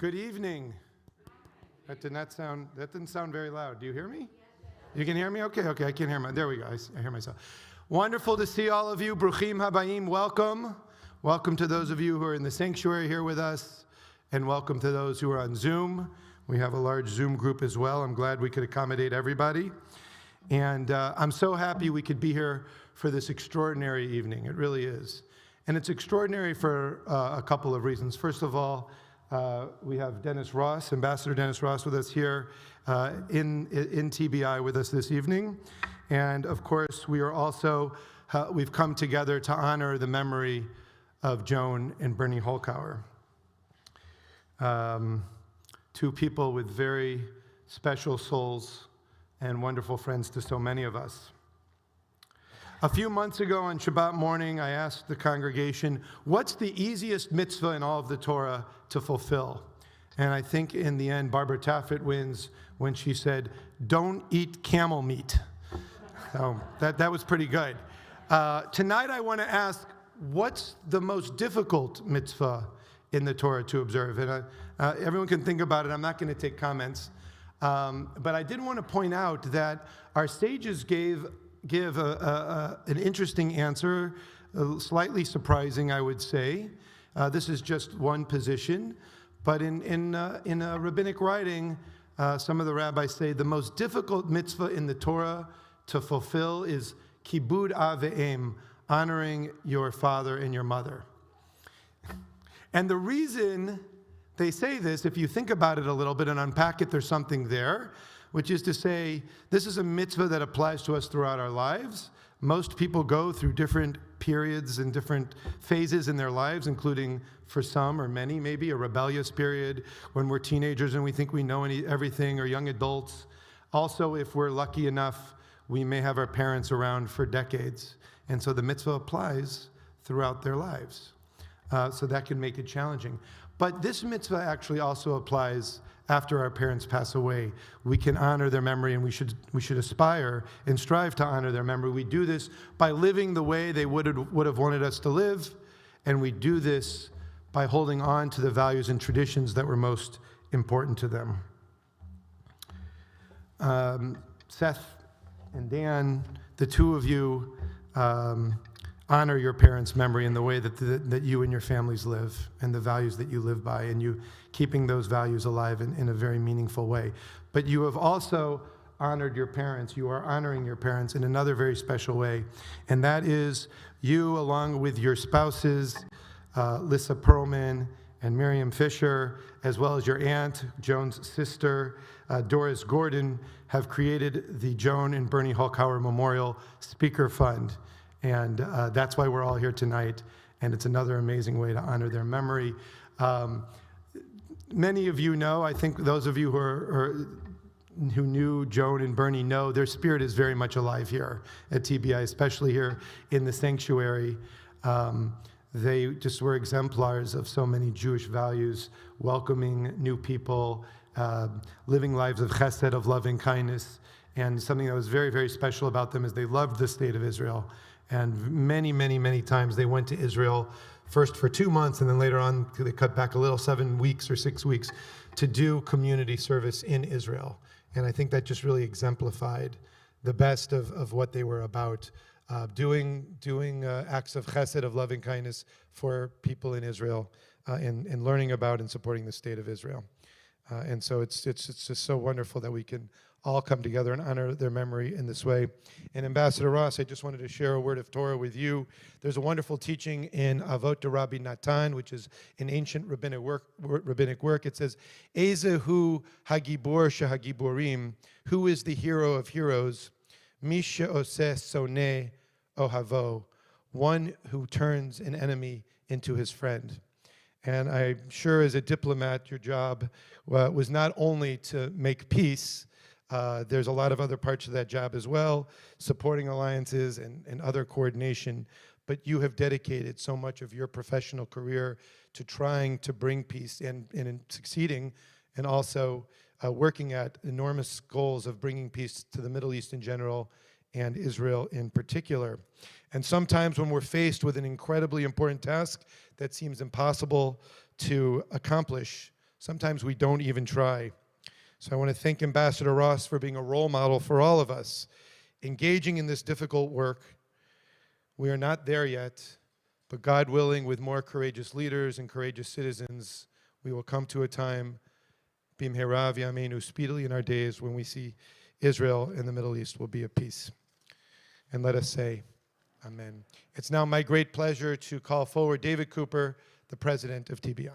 Good evening. That didn't sound very loud. Do you hear me? You can hear me? Okay, I can hear there we go. I hear myself. Wonderful to see all of you. Bruchim habayim, welcome. Welcome to those of you who are in the sanctuary here with us, and welcome to those who are on Zoom. We have a large Zoom group as well. I'm glad we could accommodate everybody. And I'm so happy we could be here for this extraordinary evening. It really is. And it's extraordinary for a couple of reasons. First of all, we have Dennis Ross, Ambassador Dennis Ross, with us here in TBI with us this evening. And of course, we are also, we've come together to honor the memory of Joan and Bernie Holkauer. Two people with very special souls and wonderful friends to so many of us. A few months ago on Shabbat morning, I asked the congregation, what's the easiest mitzvah in all of the Torah to fulfill? And I think in the end, Barbara Taffet wins when she said, don't eat camel meat. So that was pretty good. Tonight I want to ask, what's the most difficult mitzvah in the Torah to observe? And everyone can think about it. I'm not going to take comments. But I did want to point out that our sages give an interesting answer, slightly surprising, I would say. This is just one position, but in a rabbinic writing, some of the rabbis say the most difficult mitzvah in the Torah to fulfill is kibud av ve'em, honoring your father and your mother. And the reason they say this, if you think about it a little bit and unpack it, there's something there, which is to say, this is a mitzvah that applies to us throughout our lives. Most people go through different periods and different phases in their lives, including, for some or many, maybe a rebellious period when we're teenagers and we think we know everything, or young adults. Also, if we're lucky enough, we may have our parents around for decades. And so the mitzvah applies throughout their lives. So that can make it challenging. But this mitzvah actually also applies after our parents pass away. We can honor their memory, and we should aspire and strive to honor their memory. We do this by living the way they would have wanted us to live, and we do this by holding on to the values and traditions that were most important to them. Seth and Dan, the two of you, honor your parents' memory in the way that you and your families live, and the values that you live by, and you keeping those values alive in a very meaningful way. But you have also honored your parents. You are honoring your parents in another very special way, and that is you, along with your spouses, Lissa Perlman and Miriam Fisher, as well as your aunt, Joan's sister, Doris Gordon, have created the Joan and Bernie Holkauer Memorial Speaker Fund. And that's why we're all here tonight, and it's another amazing way to honor their memory. Many of you know, I think those of you who knew Joan and Bernie know, their spirit is very much alive here at TBI, especially here in the sanctuary. They just were exemplars of so many Jewish values, welcoming new people, living lives of chesed, of loving kindness. And something that was very, very special about them is they loved the state of Israel. And many, many, many times they went to Israel, first for 2 months, and then later on they cut back a little, 7 weeks or 6 weeks, to do community service in Israel. And I think that just really exemplified the best of what they were about, doing acts of chesed, of loving kindness for people in Israel, and learning about and supporting the state of Israel. And so it's just so wonderful that we can all come together and honor their memory in this way. And Ambassador Ross, I just wanted to share a word of Torah with you. There's a wonderful teaching in Avot de Rabbi Natan, which is an ancient rabbinic work. It says, Ezehu hagibor shehagiborim, who is the hero of heroes? Misha oseh soneh ohavo, one who turns an enemy into his friend. And I'm sure as a diplomat, your job was not only to make peace. There's a lot of other parts of that job as well, supporting alliances and other coordination. But you have dedicated so much of your professional career to trying to bring peace and in succeeding, and also working at enormous goals of bringing peace to the Middle East in general and Israel in particular. And sometimes when we're faced with an incredibly important task that seems impossible to accomplish, Sometimes we don't even try. So I want to thank Ambassador Ross for being a role model for all of us, engaging in this difficult work. We are not there yet, but God willing, with more courageous leaders and courageous citizens, we will come to a time, bimhera v'yameinu, speedily in our days, when we see Israel and the Middle East will be at peace. And let us say, Amen. It's now my great pleasure to call forward David Cooper, the president of TBI.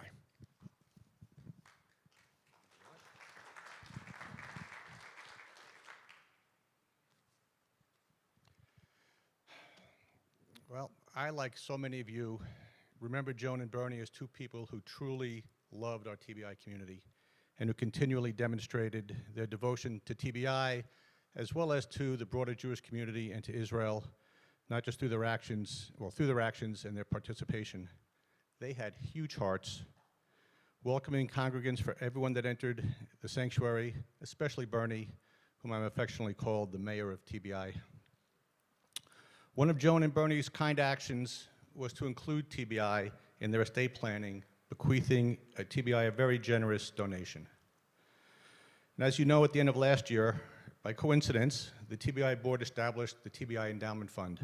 Well, I, like so many of you, remember Joan and Bernie as two people who truly loved our TBI community and who continually demonstrated their devotion to TBI as well as to the broader Jewish community and to Israel, not just through their actions, well, through their actions and their participation. They had huge hearts, welcoming congregants for everyone that entered the sanctuary, especially Bernie, whom I'm affectionately called the mayor of TBI. One of Joan and Bernie's kind actions was to include TBI in their estate planning, bequeathing TBI a very generous donation. And as you know, at the end of last year, by coincidence, the TBI board established the TBI Endowment Fund,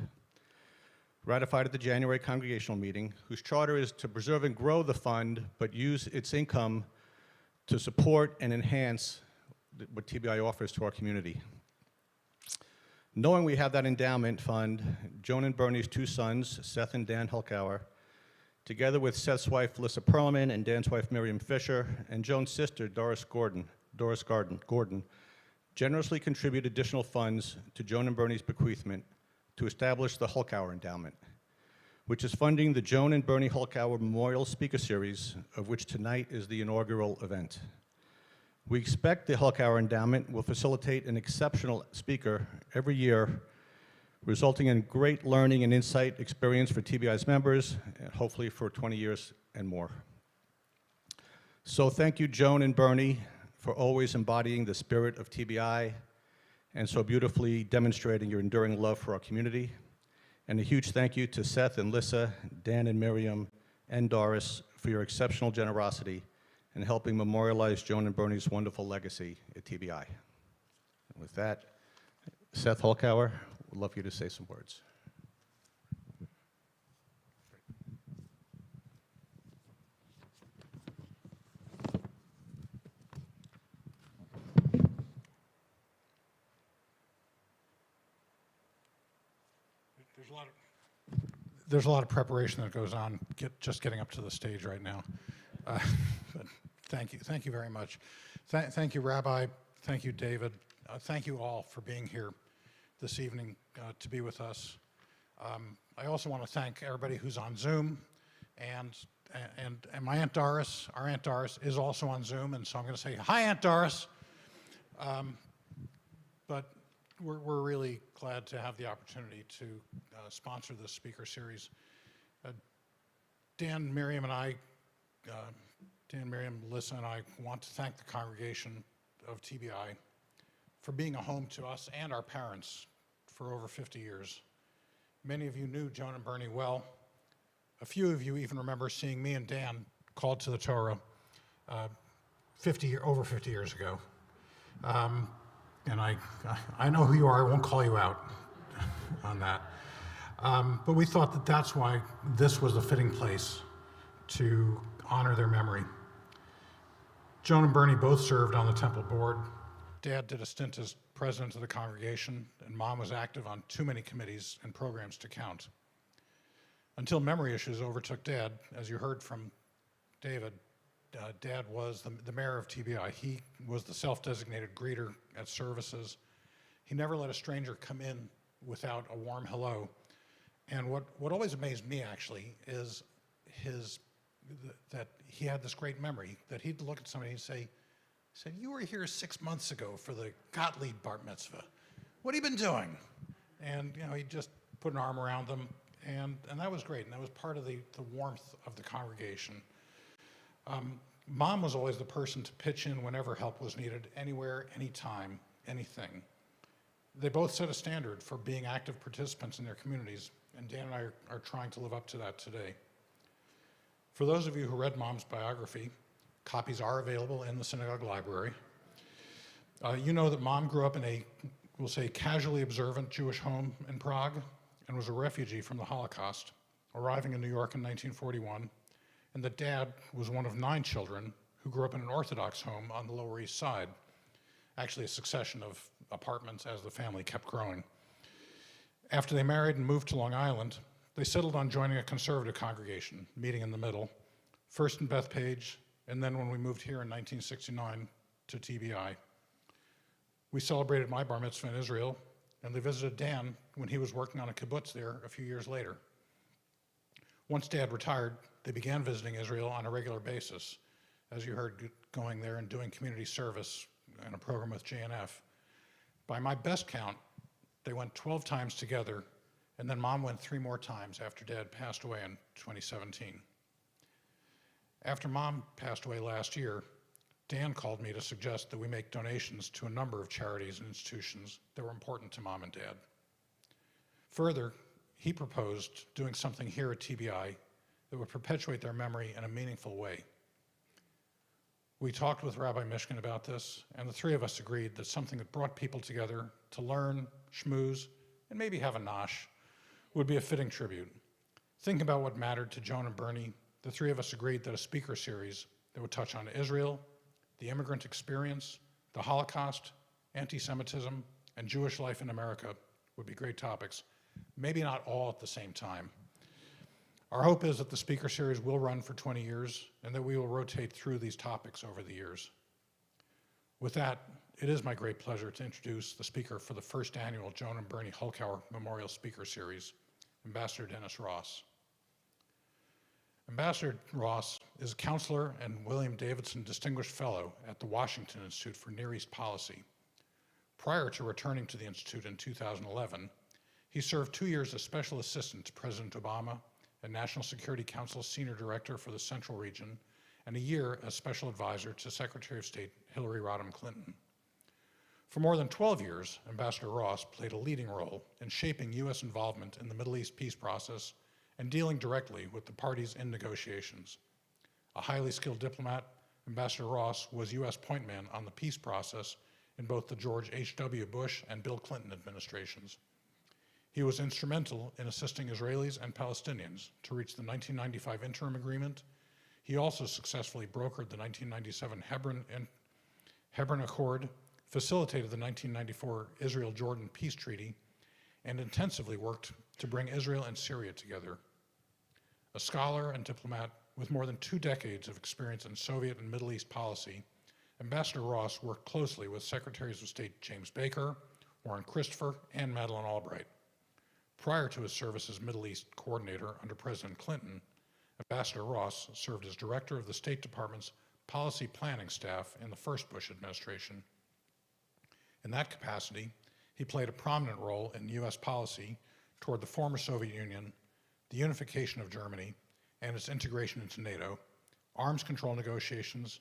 ratified at the January congregational meeting, whose charter is to preserve and grow the fund, but use its income to support and enhance what TBI offers to our community. Knowing we have that endowment fund, Joan and Bernie's two sons, Seth and Dan Hulkauer, together with Seth's wife, Lissa Perlman, and Dan's wife, Miriam Fisher, and Joan's sister, Doris Gordon, generously contribute additional funds to Joan and Bernie's bequeathment to establish the Hulkauer Endowment, which is funding the Joan and Bernie Hulkauer Memorial Speaker Series, of which tonight is the inaugural event. We expect the Hulkauer Endowment will facilitate an exceptional speaker every year, resulting in great learning and insight experience for TBI's members, and hopefully for 20 years and more. So thank you, Joan and Bernie, for always embodying the spirit of TBI and so beautifully demonstrating your enduring love for our community. And a huge thank you to Seth and Lissa, Dan and Miriam, and Doris for your exceptional generosity in helping memorialize Joan and Bernie's wonderful legacy at TBI. And with that, Seth Hulkauer, would love you to say some words. There's a lot of preparation that goes on just getting up to the stage right now. But thank you very much. Thank you, Rabbi. Thank you, David. Thank you all for being here this evening to be with us. I also want to thank everybody who's on Zoom, and my Aunt Doris. Our Aunt Doris is also on Zoom, and so I'm going to say hi, Aunt Doris. But we're really glad to have the opportunity to sponsor this speaker series. Dan, Miriam, Lissa, and I want to thank the congregation of TBI for being a home to us and our parents for over 50 years. Many of you knew Joan and Bernie well. A few of you even remember seeing me and Dan called to the Torah over 50 years ago. And I know who you are, I won't call you out on that. But we thought that that's why this was a fitting place to honor their memory. Joan and Bernie both served on the temple board. Dad did a stint as president of the congregation, and Mom was active on too many committees and programs to count. Until memory issues overtook Dad, as you heard from David, Dad was the mayor of TBI. He was the self-designated greeter at services. He never let a stranger come in without a warm hello. And what always amazed me, actually, is that he had this great memory, that he'd look at somebody and he said, "You were here 6 months ago for the Gottlieb bar mitzvah. What have you been doing?" And he just put an arm around them, and that was great, and that was part of the warmth of the congregation. Mom was always the person to pitch in whenever help was needed, anywhere, anytime, anything. They both set a standard for being active participants in their communities, and Dan and I are trying to live up to that today. For those of you who read Mom's biography, Copies are available in the synagogue library. You know that Mom grew up in a, we'll say, casually observant Jewish home in Prague and was a refugee from the Holocaust, arriving in New York in 1941, and that Dad was one of 9 children who grew up in an Orthodox home on the Lower East Side, actually a succession of apartments as the family kept growing. After they married and moved to Long Island, they settled on joining a conservative congregation, meeting in the middle, first in Bethpage, and then when we moved here in 1969 to TBI. We celebrated my bar mitzvah in Israel, and they visited Dan when he was working on a kibbutz there a few years later. Once Dad retired, they began visiting Israel on a regular basis, as you heard, going there and doing community service and a program with JNF. By my best count, they went 12 times together, and then Mom went 3 more times after Dad passed away in 2017. After Mom passed away last year, Dan called me to suggest that we make donations to a number of charities and institutions that were important to Mom and Dad. Further, he proposed doing something here at TBI that would perpetuate their memory in a meaningful way. We talked with Rabbi Mishkin about this, and the 3 of us agreed that something that brought people together to learn, schmooze, and maybe have a nosh would be a fitting tribute. Thinking about what mattered to Joan and Bernie, the 3 of us agreed that a speaker series that would touch on Israel, the immigrant experience, the Holocaust, anti-Semitism, and Jewish life in America would be great topics, maybe not all at the same time. Our hope is that the speaker series will run for 20 years and that we will rotate through these topics over the years. With that, it is my great pleasure to introduce the speaker for the first annual Joan and Bernie Hulkauer Memorial Speaker Series, Ambassador Dennis Ross. Ambassador Ross is a counselor and William Davidson Distinguished Fellow at the Washington Institute for Near East Policy. Prior to returning to the Institute in 2011, he served 2 years as Special Assistant to President Obama and National Security Council's Senior Director for the Central Region, and a year as Special Advisor to Secretary of State Hillary Rodham Clinton. For more than 12 years, Ambassador Ross played a leading role in shaping U.S. involvement in the Middle East peace process and dealing directly with the parties in negotiations. A highly skilled diplomat, Ambassador Ross was U.S. point man on the peace process in both the George H.W. Bush and Bill Clinton administrations. He was instrumental in assisting Israelis and Palestinians to reach the 1995 interim agreement. He also successfully brokered the 1997 Hebron Accord, facilitated the 1994 Israel-Jordan peace treaty, and intensively worked to bring Israel and Syria together. A scholar and diplomat with more than 2 decades of experience in Soviet and Middle East policy, Ambassador Ross worked closely with Secretaries of State James Baker, Warren Christopher, and Madeleine Albright. Prior to his service as Middle East coordinator under President Clinton, Ambassador Ross served as director of the State Department's policy planning staff in the first Bush administration. In that capacity, he played a prominent role in U.S. policy toward the former Soviet Union, the unification of Germany, and its integration into NATO, arms control negotiations,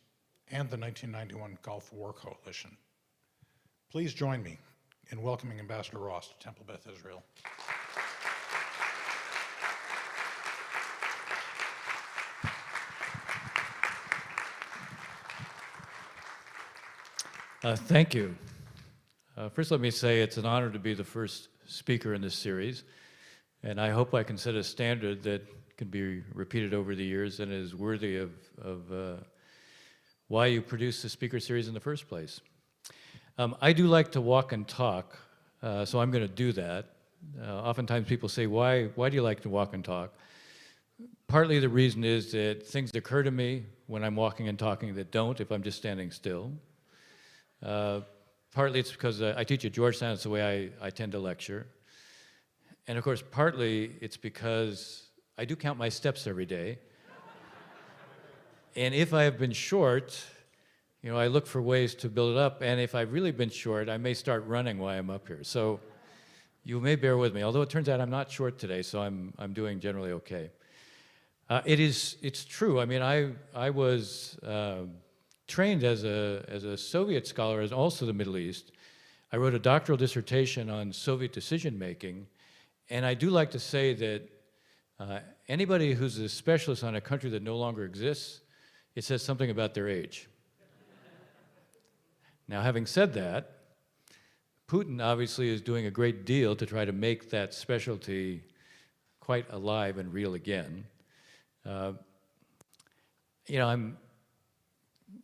and the 1991 Gulf War Coalition. Please join me in welcoming Ambassador Ross to Temple Beth Israel. Thank you. First, let me say it's an honor to be the first speaker in this series, and I hope I can set a standard that can be repeated over the years and is worthy of why you produced the speaker series in the first place. I do like to walk and talk, so I'm going to do that. Oftentimes people say, why do you like to walk and talk? Partly the reason is that things occur to me when I'm walking and talking that don't if I'm just standing still. Partly it's because I teach at Georgetown, it's the way I tend to lecture. And of course, partly it's because I do count my steps every day. And if I have been short, you know, I look for ways to build it up. And if I've really been short, I may start running while I'm up here. So you may bear with me, although it turns out I'm not short today, so I'm doing generally okay. It's true. I mean, I was trained as a Soviet scholar, as also the Middle East. I wrote a doctoral dissertation on Soviet decision-making, and I do like to say that anybody who's a specialist on a country that no longer exists it says something about their age. Now, having said that, Putin obviously is doing a great deal to try to make that specialty quite alive and real again. I'm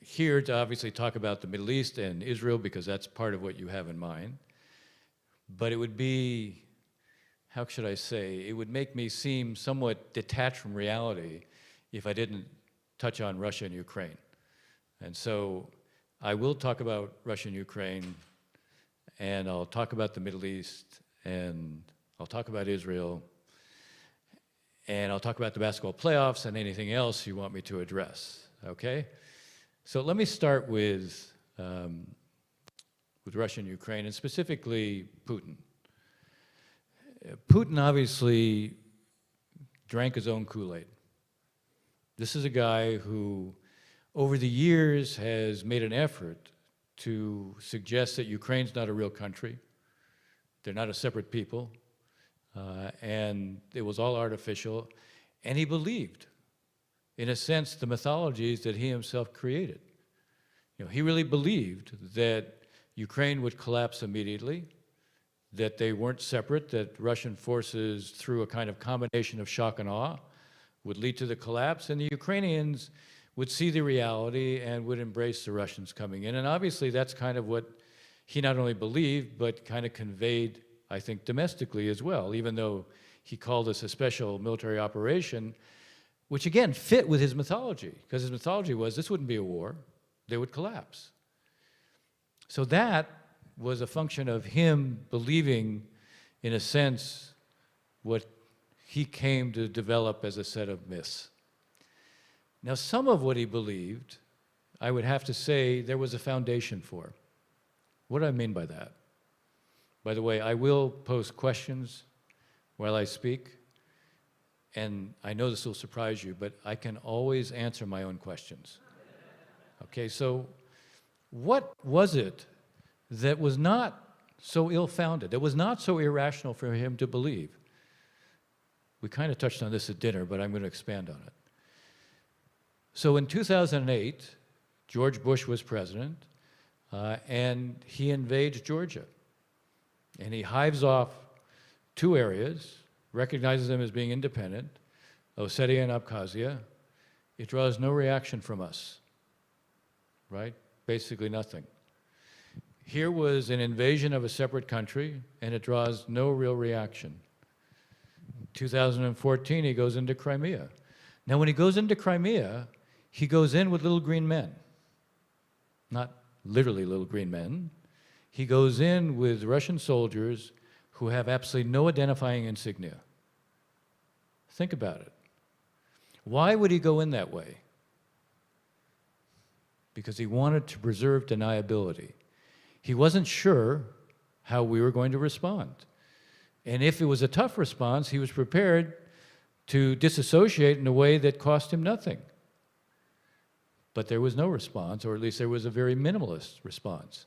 here to obviously talk about the Middle East and Israel because that's part of what you have in mind. But it would be, how should I say, it would make me seem somewhat detached from reality if I didn't touch on Russia and Ukraine. And so I will talk about Russia and Ukraine, and I'll talk about the Middle East, and I'll talk about Israel, and I'll talk about the basketball playoffs and anything else you want me to address, okay? So let me start with Russia and Ukraine, and specifically Putin. Putin obviously drank his own Kool-Aid. This is a guy who, over the years, has made an effort to suggest that Ukraine's not a real country. They're not a separate people. And it was all artificial. And he believed, in a sense, the mythologies that he himself created. He really believed that Ukraine would collapse immediately, that they weren't separate, that Russian forces, through a kind of combination of shock and awe, would lead to the collapse, and the Ukrainians would see the reality and would embrace the Russians coming in. And obviously that's kind of what he not only believed, but kind of conveyed, I think, domestically as well, even though he called this a special military operation, which again fit with his mythology, because his mythology was this wouldn't be a war, they would collapse. So that was a function of him believing, in a sense, what he came to develop as a set of myths. Now, some of what he believed, I would have to say there was a foundation for. What do I mean by that? By the way, I will pose questions while I speak, and I know this will surprise you, but I can always answer my own questions. Okay, so what was it that was not so ill-founded, that was not so irrational for him to believe? We kind of touched on this at dinner, but I'm going to expand on it. So in 2008, George Bush was president, and he invades Georgia. And he hives off two areas, recognizes them as being independent, Ossetia and Abkhazia. It draws no reaction from us, right? Basically nothing. Here was an invasion of a separate country, and it draws no real reaction. 2014, he goes into Crimea. Now, when he goes into Crimea, he goes in with little green men. Not literally little green men. He goes in with Russian soldiers who have absolutely no identifying insignia. Think about it. Why would he go in that way? Because he wanted to preserve deniability. He wasn't sure how we were going to respond. And if it was a tough response, he was prepared to disassociate in a way that cost him nothing. But there was no response, or at least there was a very minimalist response.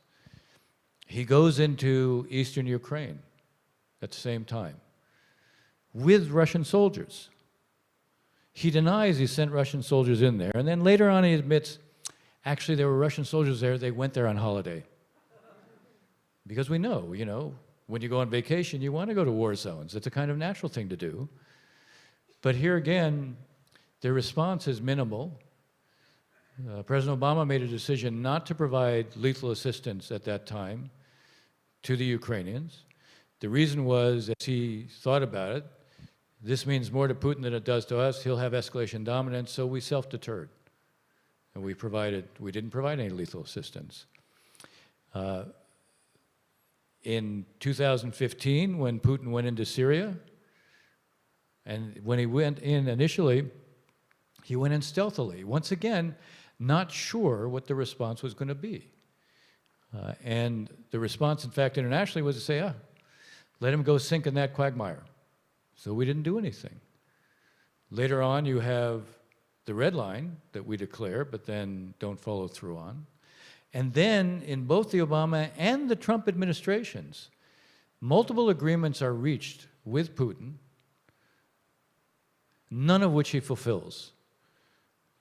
He goes into eastern Ukraine at the same time with Russian soldiers. He denies he sent Russian soldiers in there, and then later on he admits, actually there were Russian soldiers there, they went there on holiday. Because we know, when you go on vacation, you want to go to war zones. It's a kind of natural thing to do. But here again, the response is minimal. President Obama made a decision not to provide lethal assistance at that time to the Ukrainians. The reason was, as he thought about it, this means more to Putin than it does to us. He'll have escalation dominance, so we self-deterred. And we didn't provide any lethal assistance. In 2015, when Putin went into Syria, and when he went in initially, he went in stealthily. Once again, not sure what the response was going to be. And the response, in fact, internationally was to say, let him go sink in that quagmire. So we didn't do anything. Later on, you have the red line that we declare, but then don't follow through on. And then, in both the Obama and the Trump administrations, multiple agreements are reached with Putin, none of which he fulfills.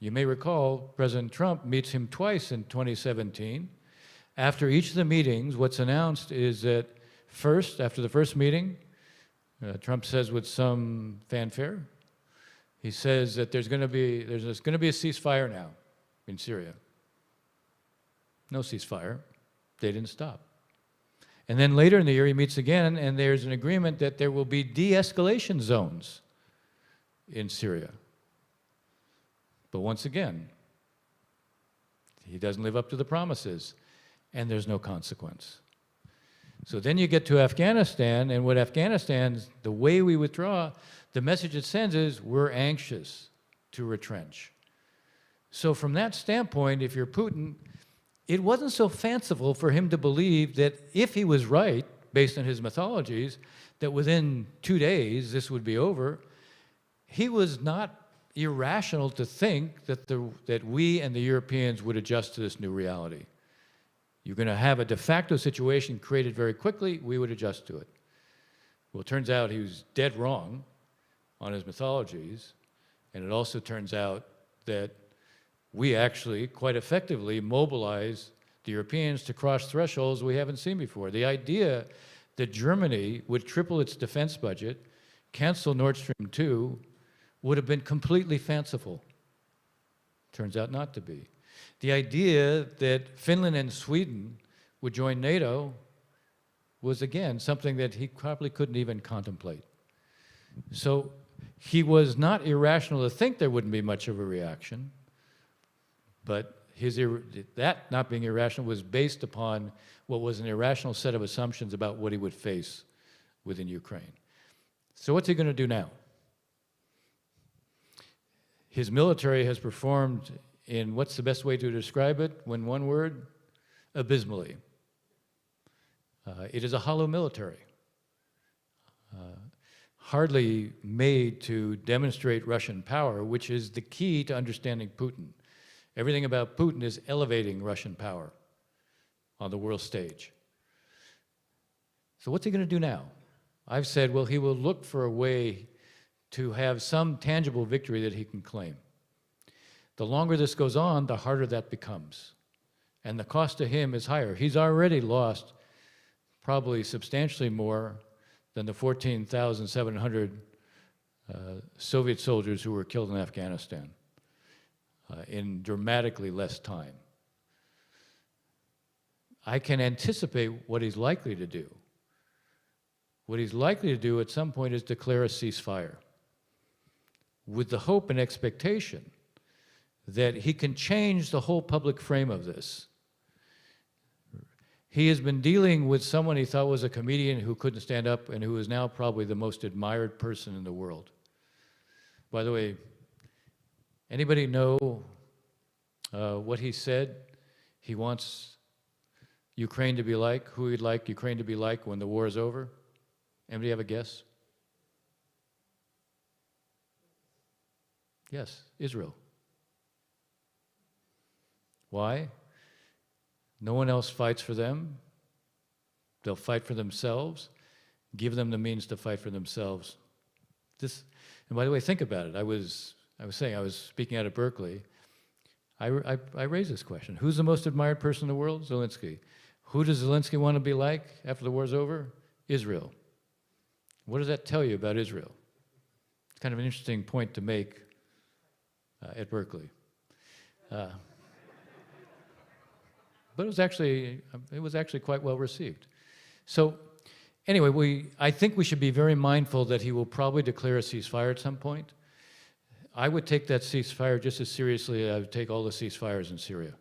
You may recall President Trump meets him twice in 2017. After each of the meetings, what's announced is that first, after the first meeting, Trump says with some fanfare, he says that there's going to be a ceasefire now in Syria. No ceasefire. They didn't stop. And then later in the year, he meets again, and there's an agreement that there will be de-escalation zones in Syria. But once again, he doesn't live up to the promises, and there's no consequence. So then you get to Afghanistan, and what Afghanistan's, the way we withdraw, the message it sends is we're anxious to retrench. So from that standpoint, if you're Putin, it wasn't so fanciful for him to believe that if he was right, based on his mythologies, that within 2 days this would be over. He was not irrational to think that we and the Europeans would adjust to this new reality. You're going to have a de facto situation created very quickly, we would adjust to it. Well, it turns out he was dead wrong on his mythologies, and it also turns out that we actually quite effectively mobilize the Europeans to cross thresholds we haven't seen before. The idea that Germany would triple its defense budget, cancel Nord Stream 2, would have been completely fanciful. Turns out not to be. The idea that Finland and Sweden would join NATO was, again, something that he probably couldn't even contemplate. So he was not irrational to think there wouldn't be much of a reaction, but that not being irrational was based upon what was an irrational set of assumptions about what he would face within Ukraine. So what's he going to do now? His military has performed in, what's the best way to describe it, in one word? Abysmally. It is a hollow military, hardly made to demonstrate Russian power, which is the key to understanding Putin. Everything about Putin is elevating Russian power on the world stage. So what's he going to do now? I've said, well, he will look for a way to have some tangible victory that he can claim. The longer this goes on, the harder that becomes. And the cost to him is higher. He's already lost probably substantially more than the 14,700 Soviet soldiers who were killed in Afghanistan in dramatically less time. I can anticipate what he's likely to do. What he's likely to do at some point is declare a ceasefire, with the hope and expectation that he can change the whole public frame of this. He has been dealing with someone he thought was a comedian who couldn't stand up and who is now probably the most admired person in the world. By the way, anybody know what he said he wants Ukraine to be like, who he'd like Ukraine to be like when the war is over? Anybody have a guess? Yes, Israel. Why? No one else fights for them. They'll fight for themselves. Give them the means to fight for themselves. And by the way, think about it. I was speaking out at Berkeley. I raised this question. Who's the most admired person in the world? Zelensky. Who does Zelensky want to be like after the war's over? Israel. What does that tell you about Israel? It's kind of an interesting point to make at Berkeley. But it was actually quite well received. So anyway, I think we should be very mindful that he will probably declare a ceasefire at some point. I would take that ceasefire just as seriously as I would take all the ceasefires in Syria.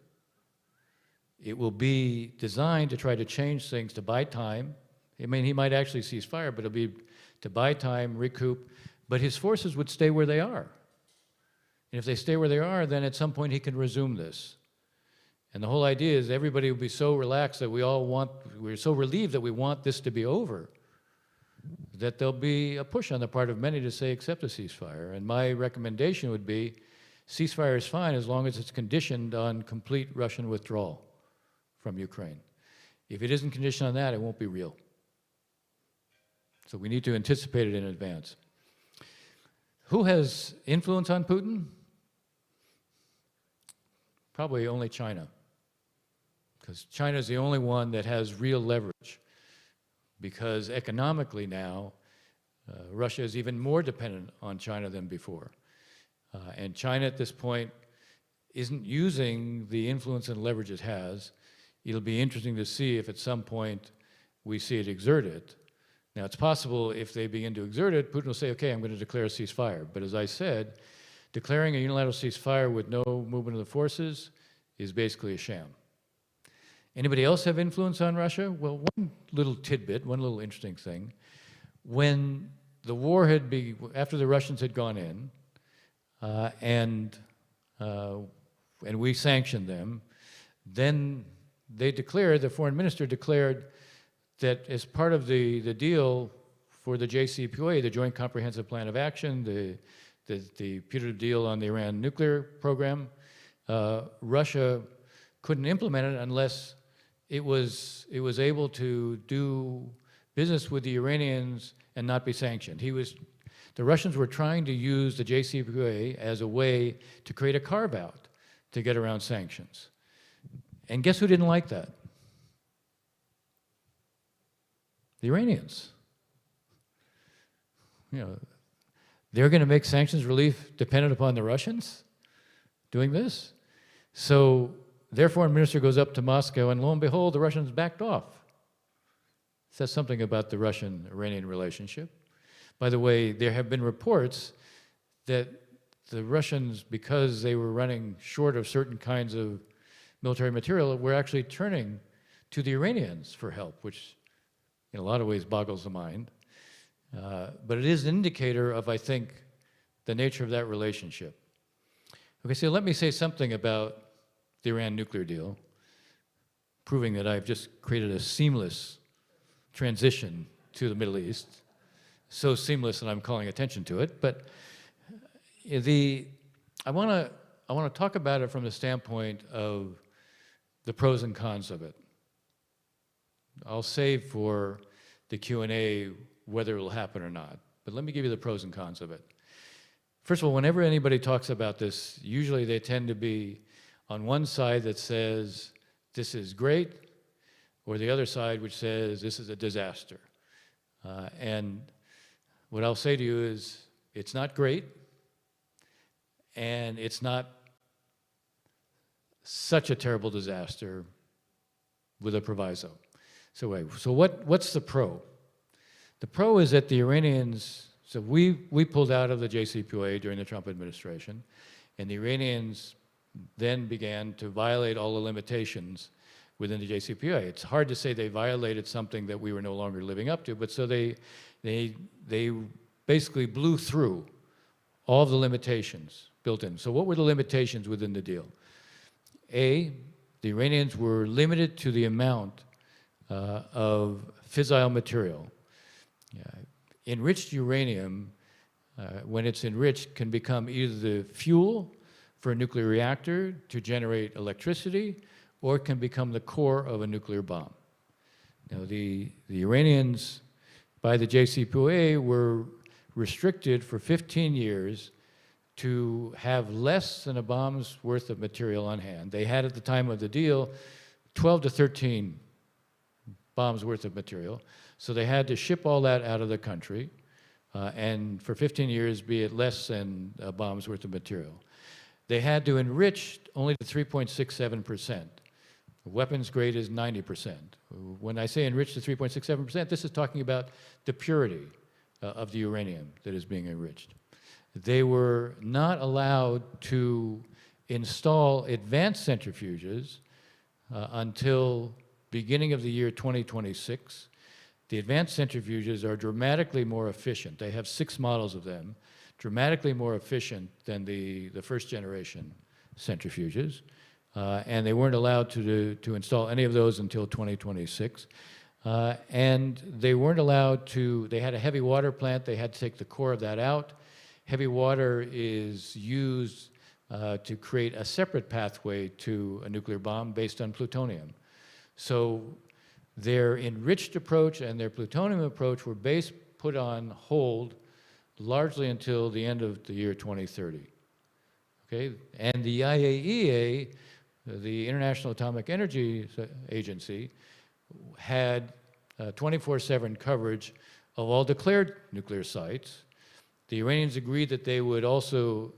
It will be designed to try to change things, to buy time. I mean, he might actually cease fire, but it'll be to buy time, recoup, but his forces would stay where they are. And if they stay where they are, then at some point he can resume this. And the whole idea is everybody will be so relaxed that we're so relieved that we want this to be over, that there'll be a push on the part of many to say accept a ceasefire. And my recommendation would be ceasefire is fine as long as it's conditioned on complete Russian withdrawal from Ukraine. If it isn't conditioned on that, it won't be real. So we need to anticipate it in advance. Who has influence on Putin? probably only China, because China is the only one that has real leverage, because economically now, Russia is even more dependent on China than before. And China at this point isn't using the influence and leverage it has. It'll be interesting to see if at some point we see it exert it. Now, it's possible if they begin to exert it, Putin will say, okay, I'm going to declare a ceasefire. But as I said, declaring a unilateral ceasefire with no movement of the forces is basically a sham. Anybody else have influence on Russia? Well, one little tidbit, one little interesting thing. When the war after the Russians had gone in, and we sanctioned them, then the foreign minister declared that as part of the deal for the JCPOA, the Joint Comprehensive Plan of Action, the putative deal on the Iran nuclear program, Russia couldn't implement it unless it was able to do business with the Iranians and not be sanctioned. The Russians were trying to use the JCPOA as a way to create a carve-out to get around sanctions. And guess who didn't like that? The Iranians. You know, they're going to make sanctions relief dependent upon the Russians doing this? So their foreign minister goes up to Moscow, and lo and behold, the Russians backed off. Says something about the Russian-Iranian relationship. By the way, there have been reports that the Russians, because they were running short of certain kinds of military material, were actually turning to the Iranians for help, which in a lot of ways boggles the mind. But it is an indicator of, I think, the nature of that relationship. Okay, so let me say something about the Iran nuclear deal, proving that I've just created a seamless transition to the Middle East. So seamless that I'm calling attention to it. But I want to talk about it from the standpoint of the pros and cons of it. I'll save for the Q&A whether it will happen or not. But let me give you the pros and cons of it. First of all, whenever anybody talks about this, usually they tend to be on one side that says this is great, or the other side which says this is a disaster. And what I'll say to you is it's not great, and it's not such a terrible disaster with a proviso. So what's the pro? The pro is that the Iranians, so we pulled out of the JCPOA during the Trump administration, and the Iranians then began to violate all the limitations within the JCPOA. It's hard to say they violated something that we were no longer living up to, but so they basically blew through all of the limitations built in. So what were the limitations within the deal? A, the Iranians were limited to the amount of fissile material. Enriched uranium, when it's enriched, can become either the fuel for a nuclear reactor to generate electricity, or it can become the core of a nuclear bomb. Now, the Iranians, by the JCPOA, were restricted for 15 years to have less than a bomb's worth of material on hand. They had, at the time of the deal, 12 to 13 bombs worth of material. So they had to ship all that out of the country, and for 15 years be at less than a bomb's worth of material. They had to enrich only to 3.67%. Weapons grade is 90%. When I say enrich to 3.67%, this is talking about the purity of the uranium that is being enriched. They were not allowed to install advanced centrifuges until beginning of the year 2026. The advanced centrifuges are dramatically more efficient. They have 6 models of them, dramatically more efficient than the first generation centrifuges. And they weren't allowed to install any of those until 2026. And they weren't allowed to, they had a heavy water plant, they had to take the core of that out. Heavy water is used to create a separate pathway to a nuclear bomb based on plutonium. So their enriched approach and their plutonium approach were put on hold largely until the end of the year 2030. Okay? And the IAEA the International Atomic Energy Agency had 24/7 coverage of all declared nuclear sites. The Iranians agreed that they would also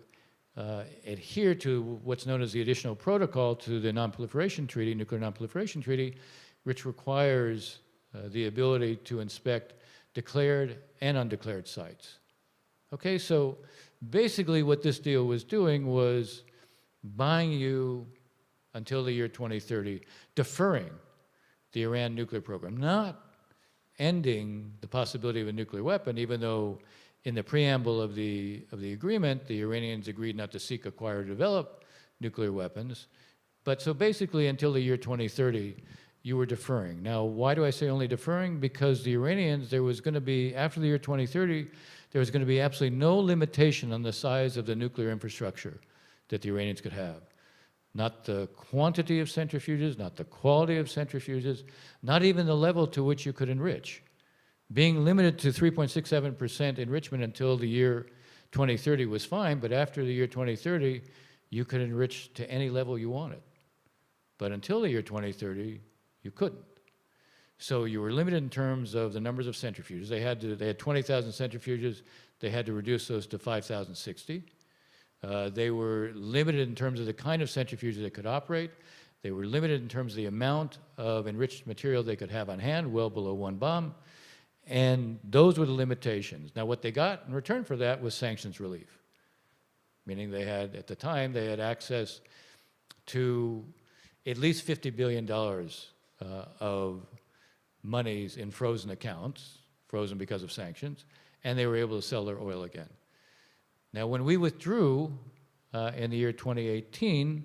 adhere to what's known as the additional protocol to the Non-Proliferation Treaty, Nuclear Non-Proliferation Treaty, which requires the ability to inspect declared and undeclared sites. Okay, so basically what this deal was doing was buying you until the year 2030, deferring the Iran nuclear program, not ending the possibility of a nuclear weapon, even though in the preamble of the agreement, the Iranians agreed not to seek, acquire, or develop nuclear weapons. But so basically until the year 2030, you were deferring. Now, why do I say only deferring? Because the Iranians, there was going to be, after the year 2030, there was going to be absolutely no limitation on the size of the nuclear infrastructure that the Iranians could have. Not the quantity of centrifuges, not the quality of centrifuges, not even the level to which you could enrich. Being limited to 3.67% enrichment until the year 2030 was fine, but after the year 2030, you could enrich to any level you wanted. But until the year 2030, you couldn't. So you were limited in terms of the numbers of centrifuges. They had 20,000 centrifuges. They had to reduce those to 5,060. They were limited in terms of the kind of centrifuge they could operate. They were limited in terms of the amount of enriched material they could have on hand, well below 1 bomb. And those were the limitations. Now, what they got in return for that was sanctions relief, meaning they had, at the time, they had access to at least $50 billion of monies in frozen accounts, frozen because of sanctions, and they were able to sell their oil again. Now, when we withdrew in the year 2018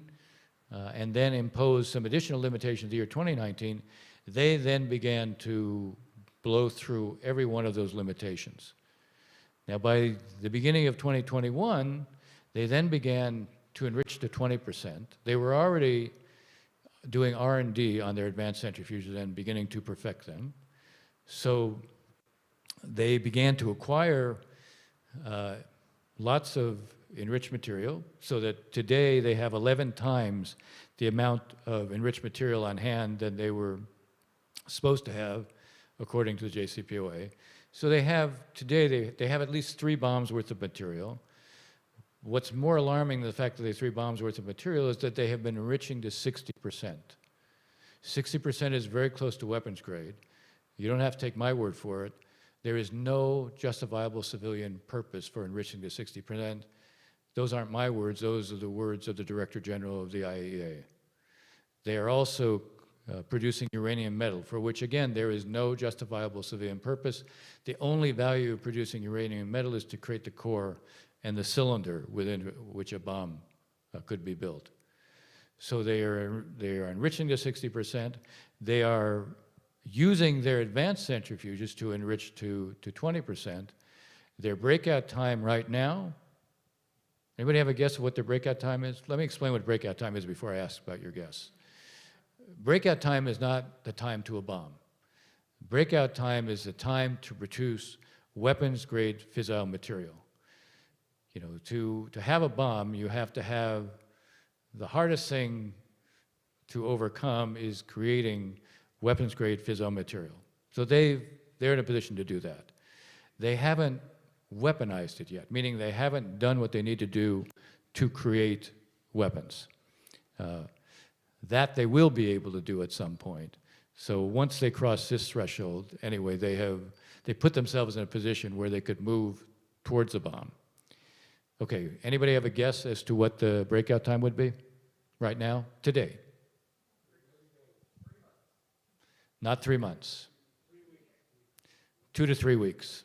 and then imposed some additional limitations in the year 2019, they then began to blow through every one of those limitations. Now, by the beginning of 2021, they then began to enrich to 20%. They were already doing R&D on their advanced centrifuges and beginning to perfect them. So they began to acquire lots of enriched material, so that today they have 11 times the amount of enriched material on hand than they were supposed to have, according to the JCPOA. So they have, today, they have at least 3 bombs worth of material. What's more alarming than the fact that they have 3 bombs worth of material is that they have been enriching to 60%. 60% is very close to weapons grade. You don't have to take my word for it. There is no justifiable civilian purpose for enriching to 60%. Those aren't my words, those are the words of the Director General of the IAEA. They are also producing uranium metal, for which, again, there is no justifiable civilian purpose. The only value of producing uranium metal is to create the core and the cylinder within which a bomb could be built. So they are enriching to 60%. They are using their advanced centrifuges to enrich to 20%. Their breakout time right now, anybody have a guess of what their breakout time is? Let me explain what breakout time is before I ask about your guess. Breakout time is not the time to a bomb. Breakout time is the time to produce weapons-grade fissile material. You know, to have a bomb, you have to have, the hardest thing to overcome is creating weapons-grade fissile material. So they're in a position to do that. They haven't weaponized it yet, meaning they haven't done what they need to do to create weapons. That they will be able to do at some point. So once they cross this threshold, anyway, they put themselves in a position where they could move towards a bomb. Okay, anybody have a guess as to what the breakout time would be right now, today? Not 3 months. 2 to 3 weeks.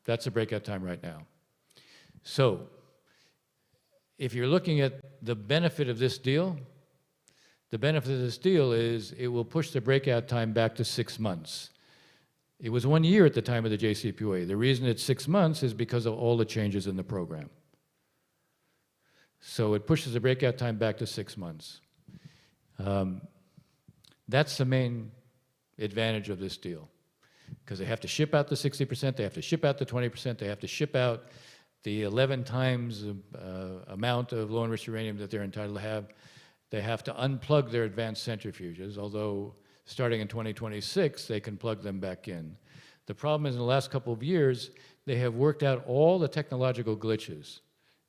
That's the breakout time right now. So if you're looking at the benefit of this deal, the benefit of this deal is it will push the breakout time back to 6 months. It was 1 year at the time of the JCPOA. The reason it's 6 months is because of all the changes in the program. So it pushes the breakout time back to 6 months. That's the main advantage of this deal, because they have to ship out the 60%, they have to ship out the 20%, they have to ship out the 11 times amount of low-enriched uranium that they're entitled to have. They have to unplug their advanced centrifuges, although starting in 2026, they can plug them back in. The problem is in the last couple of years, they have worked out all the technological glitches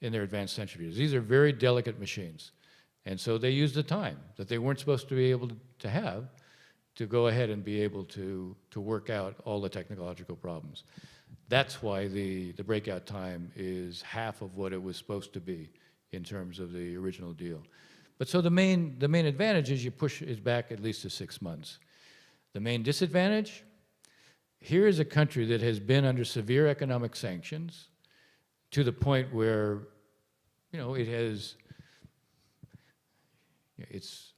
in their advanced centrifuges. These are very delicate machines. And so they used the time that they weren't supposed to be able to have to go ahead and be able to work out all the technological problems. That's why the breakout time is half of what it was supposed to be in terms of the original deal. But so the main advantage is you push it back at least to 6 months. The main disadvantage, here is a country that has been under severe economic sanctions to the point where, its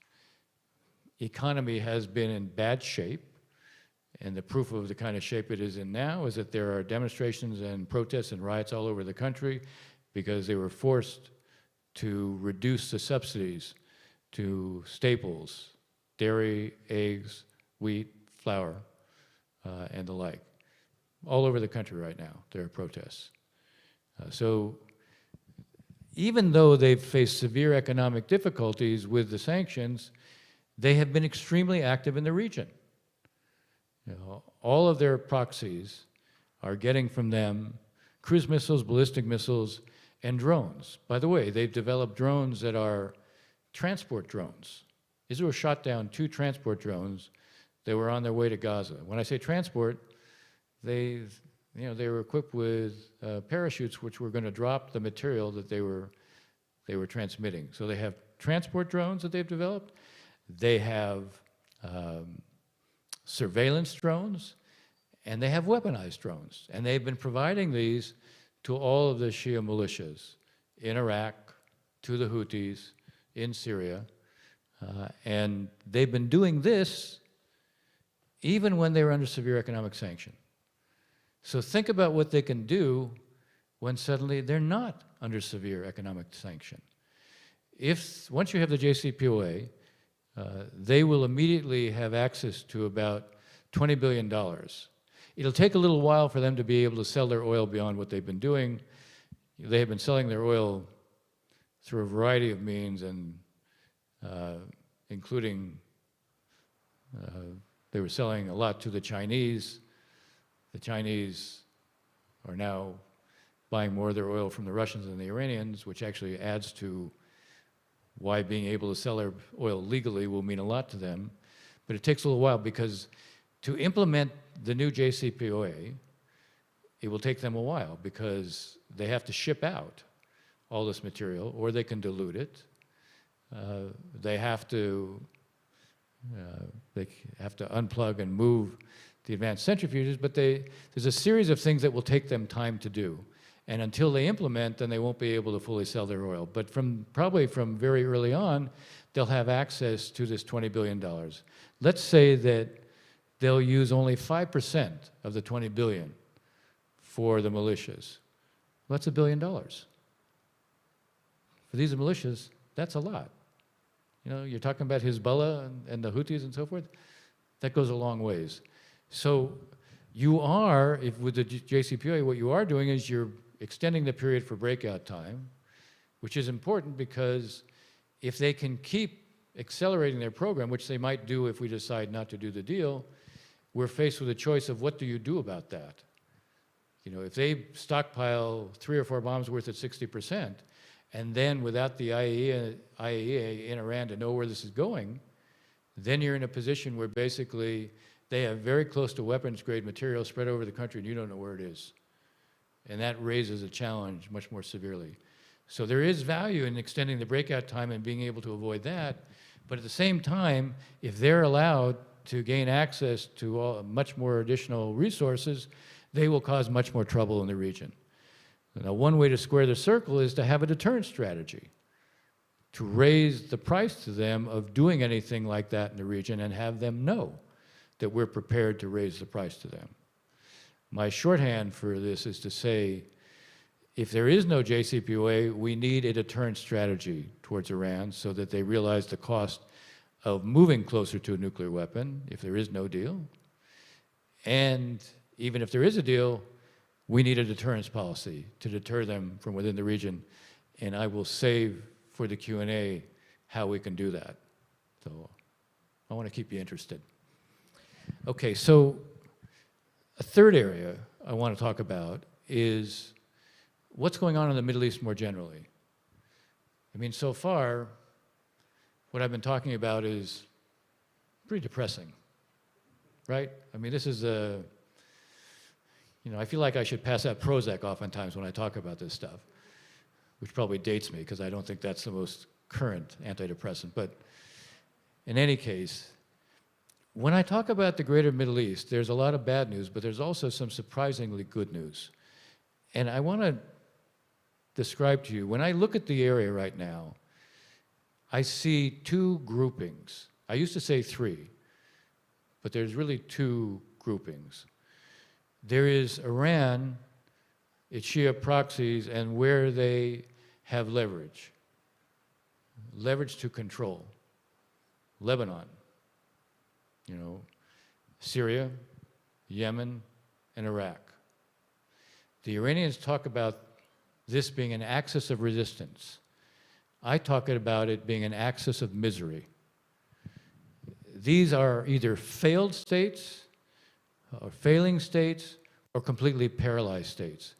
economy has been in bad shape. And the proof of the kind of shape it is in now is that there are demonstrations and protests and riots all over the country because they were forced to reduce the subsidies to staples, dairy, eggs, wheat, flour, and the like. All over the country right now, there are protests. So even though they've faced severe economic difficulties with the sanctions, they have been extremely active in the region. All of their proxies are getting from them cruise missiles, ballistic missiles, and drones. By the way, they've developed drones that are transport drones. Israel shot down 2 transport drones that were on their way to Gaza. When I say transport, they were equipped with parachutes which were going to drop the material that they were transmitting. So they have transport drones that they've developed. They have surveillance drones, and they have weaponized drones. And they've been providing these to all of the Shia militias in Iraq, to the Houthis, in Syria. And they've been doing this even when they were under severe economic sanction. So think about what they can do when suddenly they're not under severe economic sanction. Once you have the JCPOA, they will immediately have access to about $20 billion. It'll take a little while for them to be able to sell their oil beyond what they've been doing. They have been selling their oil through a variety of means, and including they were selling a lot to the Chinese. The Chinese are now buying more of their oil from the Russians and the Iranians, which actually adds to why being able to sell their oil legally will mean a lot to them. But it takes a little while because to implement the new JCPOA, it will take them a while because they have to ship out all this material, or they can dilute it. They have to unplug and move the advanced centrifuges, but there's a series of things that will take them time to do. And until they implement, then they won't be able to fully sell their oil. But probably from very early on, they'll have access to this $20 billion. Let's say that they'll use only 5% of the $20 billion for the militias. Well, that's $1 billion. For these militias, that's a lot. You're talking about Hezbollah and the Houthis and so forth. That goes a long ways. So with the JCPOA, what you are doing is you're extending the period for breakout time, which is important because if they can keep accelerating their program, which they might do if we decide not to do the deal, we're faced with a choice of what do you do about that? If they stockpile 3 or 4 bombs worth at 60%, and then without the IAEA in Iran to know where this is going, then you're in a position where basically they have very close to weapons-grade material spread over the country and you don't know where it is. And that raises a challenge much more severely. So there is value in extending the breakout time and being able to avoid that. But at the same time, if they're allowed to gain access to much more additional resources, they will cause much more trouble in the region. Now, one way to square the circle is to have a deterrent strategy, to raise the price to them of doing anything like that in the region and have them know that we're prepared to raise the price to them. My shorthand for this is to say, if there is no JCPOA, we need a deterrent strategy towards Iran so that they realize the cost of moving closer to a nuclear weapon if there is no deal. And even if there is a deal, we need a deterrence policy to deter them from within the region. And I will save for the Q&A how we can do that. So I want to keep you interested. Okay, so a third area I want to talk about is what's going on in the Middle East more generally. I mean, so far, what I've been talking about is pretty depressing, right? I mean, this is a, I feel like I should pass out Prozac oftentimes when I talk about this stuff, which probably dates me because I don't think that's the most current antidepressant. But in any case, when I talk about the greater Middle East, there's a lot of bad news, but there's also some surprisingly good news. And I want to describe to you, when I look at the area right now, I see two groupings. I used to say three, but there's really two groupings. There is Iran, its Shia proxies, and where they have leverage to control. Lebanon, Syria, Yemen, and Iraq. The Iranians talk about this being an axis of resistance. I talk about it being an axis of misery. These are either failed states, or failing states, or completely paralyzed states.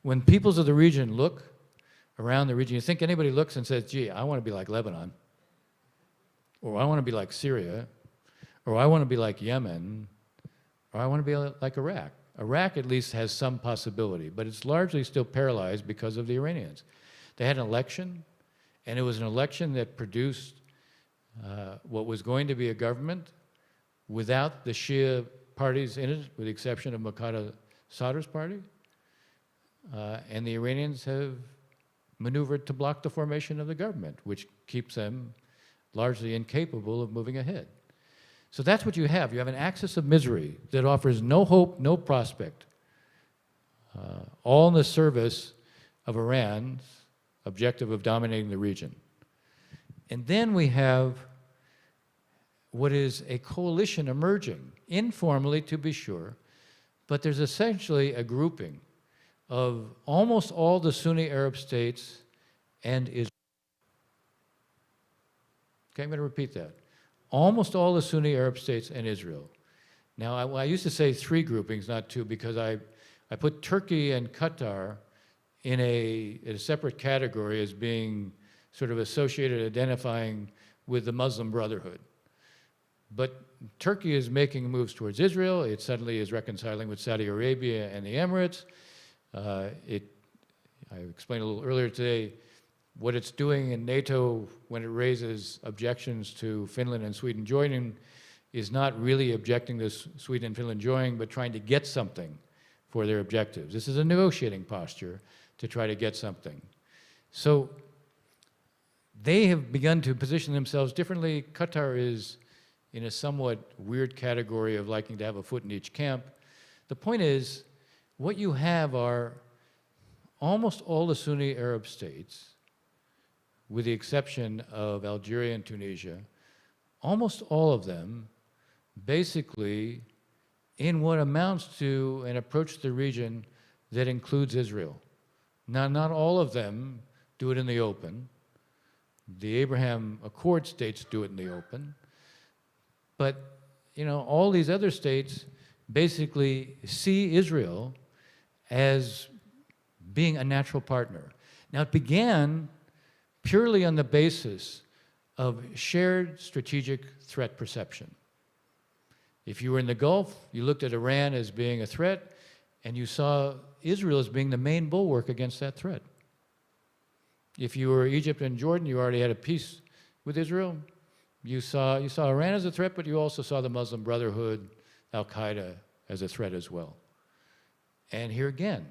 When peoples of the region look around the region, you think anybody looks and says, gee, I want to be like Lebanon, or I want to be like Syria, or I want to be like Yemen, or I want to be like Iraq. Iraq at least has some possibility, but it's largely still paralyzed because of the Iranians. They had an election, and it was an election that produced what was going to be a government without the Shia parties in it, with the exception of Muqtada Sadr's party. And the Iranians have maneuvered to block the formation of the government, which keeps them largely incapable of moving ahead. So that's what you have. You have an axis of misery that offers no hope, no prospect, all in the service of Iran's objective of dominating the region. And then we have what is a coalition emerging, informally to be sure, but there's essentially a grouping of almost all the Sunni Arab states and Israel. Okay, I'm going to repeat that. Almost all the Sunni Arab states and Israel. Now, I used to say three groupings, not two, because I put Turkey and Qatar in a separate category as being sort of associated, identifying with the Muslim Brotherhood. But Turkey is making moves towards Israel. It suddenly is reconciling with Saudi Arabia and the Emirates. I explained a little earlier today what it's doing in NATO when it raises objections to Finland and Sweden joining is not really objecting to Sweden and Finland joining, but trying to get something for their objectives. This is a negotiating posture to try to get something. So they have begun to position themselves differently. Qatar is in a somewhat weird category of liking to have a foot in each camp. The point is, what you have are almost all the Sunni Arab states, with the exception of Algeria and Tunisia, almost all of them basically in what amounts to an approach to the region that includes Israel. Now, not all of them do it in the open. The Abraham Accord states do it in the open. But, all these other states basically see Israel as being a natural partner. Now, it began purely on the basis of shared strategic threat perception. If you were in the Gulf, you looked at Iran as being a threat, and you saw Israel as being the main bulwark against that threat. If you were Egypt and Jordan, you already had a peace with Israel. You saw Iran as a threat, but you also saw the Muslim Brotherhood, Al-Qaeda as a threat as well. And here again,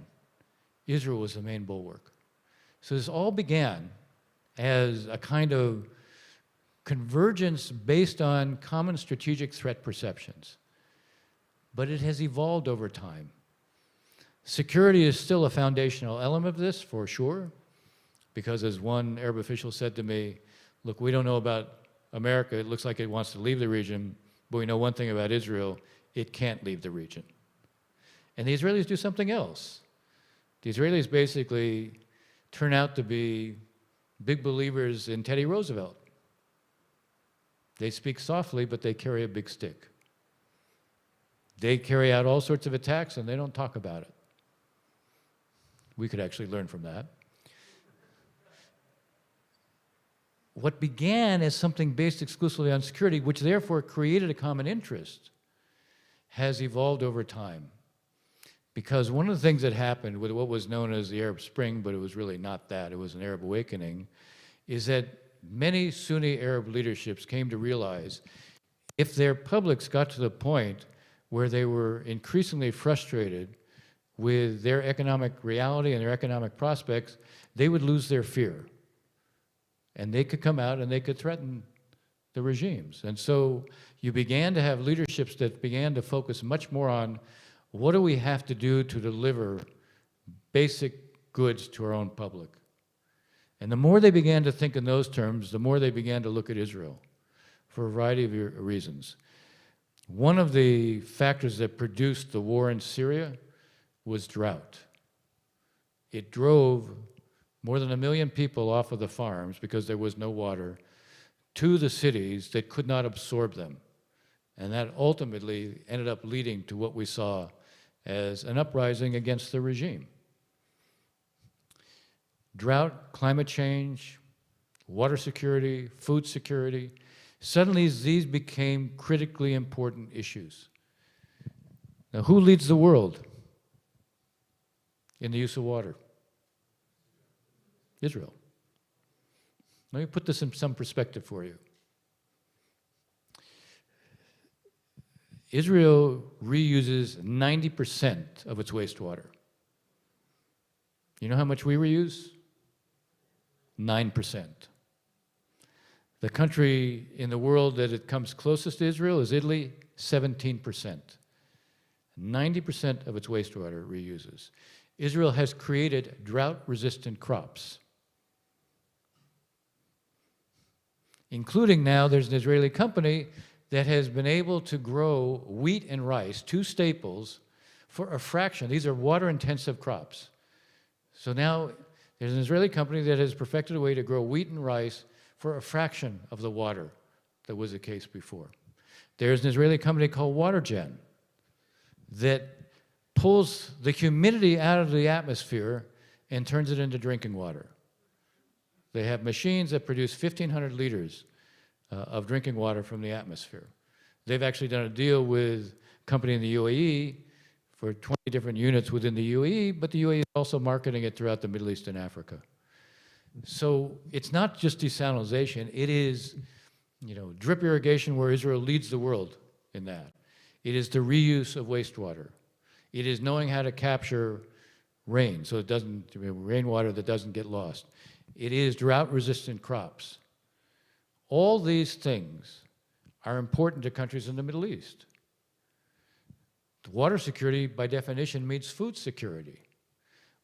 Israel was the main bulwark. So this all began as a kind of convergence based on common strategic threat perceptions. But it has evolved over time. Security is still a foundational element of this, for sure, because as one Arab official said to me, look, we don't know about America. It looks like it wants to leave the region, but we know one thing about Israel: it can't leave the region. And the Israelis do something else. The Israelis basically turn out to be big believers in Teddy Roosevelt. They speak softly, but they carry a big stick. They carry out all sorts of attacks, and they don't talk about it. We could actually learn from that. What began as something based exclusively on security, which therefore created a common interest, has evolved over time. Because one of the things that happened with what was known as the Arab Spring, but it was really not that, it was an Arab awakening, is that many Sunni Arab leaderships came to realize if their publics got to the point where they were increasingly frustrated with their economic reality and their economic prospects, they would lose their fear. And they could come out and they could threaten the regimes. And so you began to have leaderships that began to focus much more on what do we have to do to deliver basic goods to our own public. And the more they began to think in those terms, the more they began to look at Israel for a variety of reasons. One of the factors that produced the war in Syria was drought. It drove more than 1 million people off of the farms because there was no water to the cities that could not absorb them. And that ultimately ended up leading to what we saw as an uprising against the regime. Drought, climate change, water security, food security, suddenly these became critically important issues. Now, who leads the world in the use of water? Israel. Let me put this in some perspective for you. Israel reuses 90% of its wastewater. You know how much we reuse? 9%. The country in the world that it comes closest to Israel is Italy, 17%. 90% of its wastewater reuses. Israel has created drought-resistant crops. Including now, there's an Israeli company that has been able to grow wheat and rice, two staples, for a fraction. These are water-intensive crops. So now there's an Israeli company that has perfected a way to grow wheat and rice for a fraction of the water that was the case before. There's an Israeli company called WaterGen that pulls the humidity out of the atmosphere and turns it into drinking water. They have machines that produce 1,500 liters of drinking water from the atmosphere. They've actually done a deal with a company in the UAE for 20 different units within the UAE, but the UAE is also marketing it throughout the Middle East and Africa. So it's not just desalination, it is, drip irrigation where Israel leads the world in that. It is the reuse of wastewater. It is knowing how to capture rain so it doesn't, rainwater that doesn't get lost. It is drought-resistant crops. All these things are important to countries in the Middle East. Water security, by definition, means food security,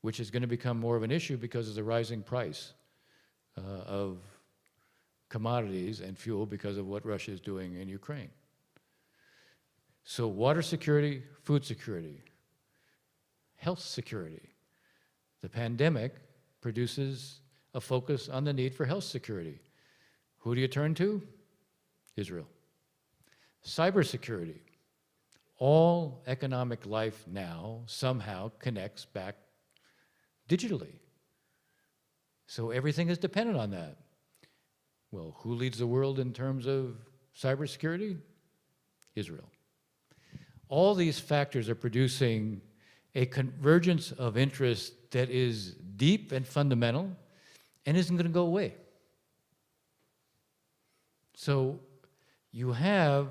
which is going to become more of an issue because of the rising price of commodities and fuel because of what Russia is doing in Ukraine. So water security, food security, health security. The pandemic produces a focus on the need for health security. Who do you turn to? Israel. Cybersecurity. All economic life now somehow connects back digitally. So everything is dependent on that. Well, who leads the world in terms of cybersecurity? Israel. All these factors are producing a convergence of interest that is deep and fundamental and isn't going to go away. So you have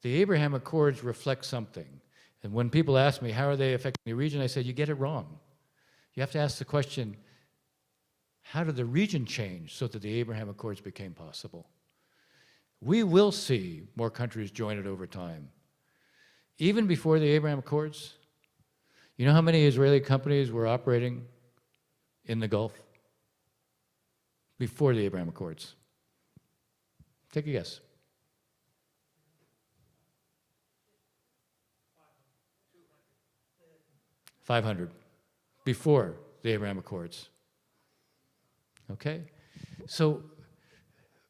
the Abraham Accords reflect something. And when people ask me, how are they affecting the region? I said, you get it wrong. You have to ask the question, how did the region change so that the Abraham Accords became possible? We will see more countries join it over time. Even before the Abraham Accords, you know how many Israeli companies were operating in the Gulf before the Abraham Accords? Take a guess. 500 before the Abraham Accords. Okay? So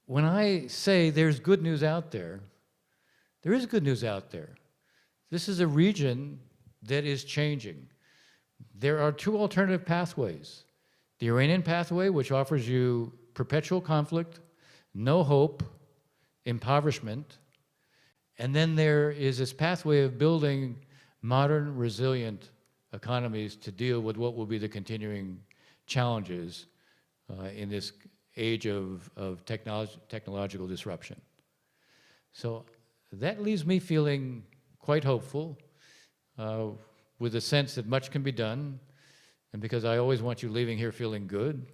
when I say there's good news out there, there is good news out there. This is a region that is changing. There are two alternative pathways. The Iranian pathway, which offers you perpetual conflict, no hope, impoverishment, and then there is this pathway of building modern, resilient economies to deal with what will be the continuing challenges in this age of technological disruption. So that leaves me feeling quite hopeful, with a sense that much can be done. And because I always want you leaving here feeling good,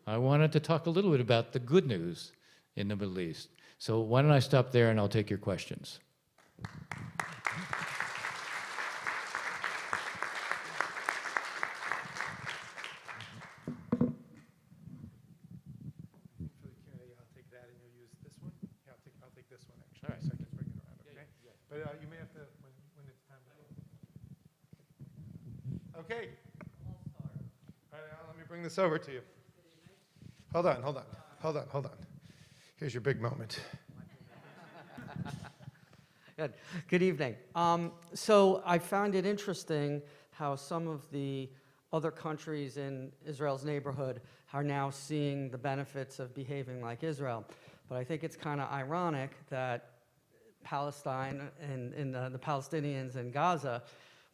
I wanted to talk a little bit about the good news in the Middle East. So why don't I stop there and I'll take your questions. For the Q&A, I'll take that and you'll use this one? Yeah, I'll take this one actually. All right. So I can bring it around, okay? But you may have to, when it's time to. Okay. All right, now let me bring this over to you. Hold on. Here's your big moment. Good evening. So I find it interesting how some of the other countries in Israel's neighborhood are now seeing the benefits of behaving like Israel. But I think it's kind of ironic that Palestine and the Palestinians in Gaza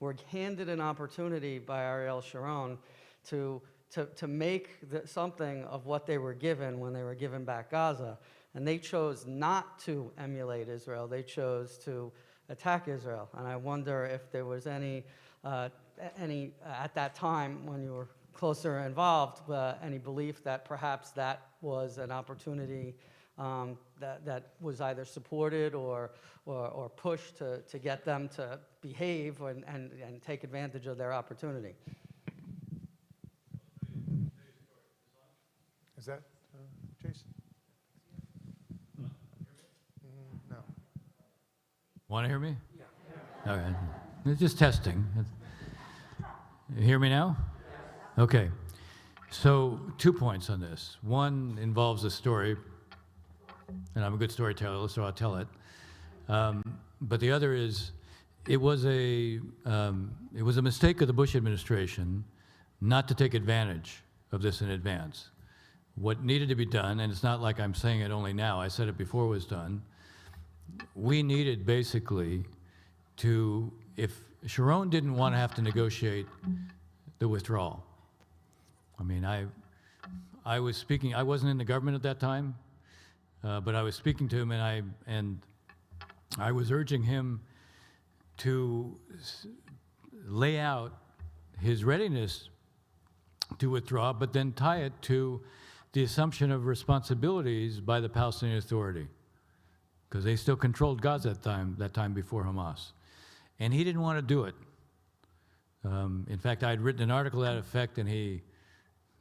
were handed an opportunity by Ariel Sharon to make something of what they were given when they were given back Gaza. And they chose not to emulate Israel. They chose to attack Israel. And I wonder if there was any at that time when you were closer involved, any belief that perhaps that was an opportunity that was either supported or pushed to get them to behave and take advantage of their opportunity. Is that Jason? No. Want to hear me? Yeah. All right. It's just testing. You hear me now? Okay. So 2 points on this. One involves a story, and I'm a good storyteller, so I'll tell it. But the other is, it was a mistake of the Bush administration not to take advantage of this in advance. What needed to be done, and it's not like I'm saying it only now, I said it before it was done, we needed basically to, if Sharon didn't want to have to negotiate the withdrawal. I mean, I was speaking, I wasn't in the government at that time, but I was speaking to him and I was urging him to lay out his readiness to withdraw, but then tie it to the assumption of responsibilities by the Palestinian Authority, because they still controlled Gaza that time before Hamas. And he didn't want to do it. In fact, I had written an article to that effect, and he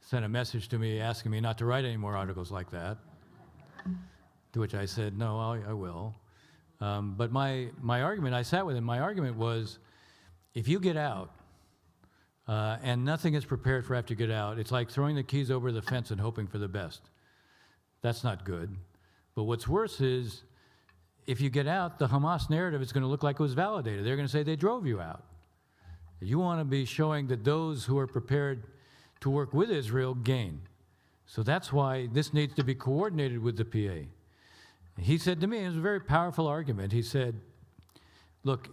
sent a message to me asking me not to write any more articles like that, to which I said, no, I will. But my argument, I sat with him, my argument was, if you get out, and nothing is prepared for after you get out, it's like throwing the keys over the fence and hoping for the best. That's not good. But what's worse is, if you get out, the Hamas narrative is going to look like it was validated. They're going to say they drove you out. You want to be showing that those who are prepared to work with Israel gain. So that's why this needs to be coordinated with the PA. He said to me, it was a very powerful argument, he said, look,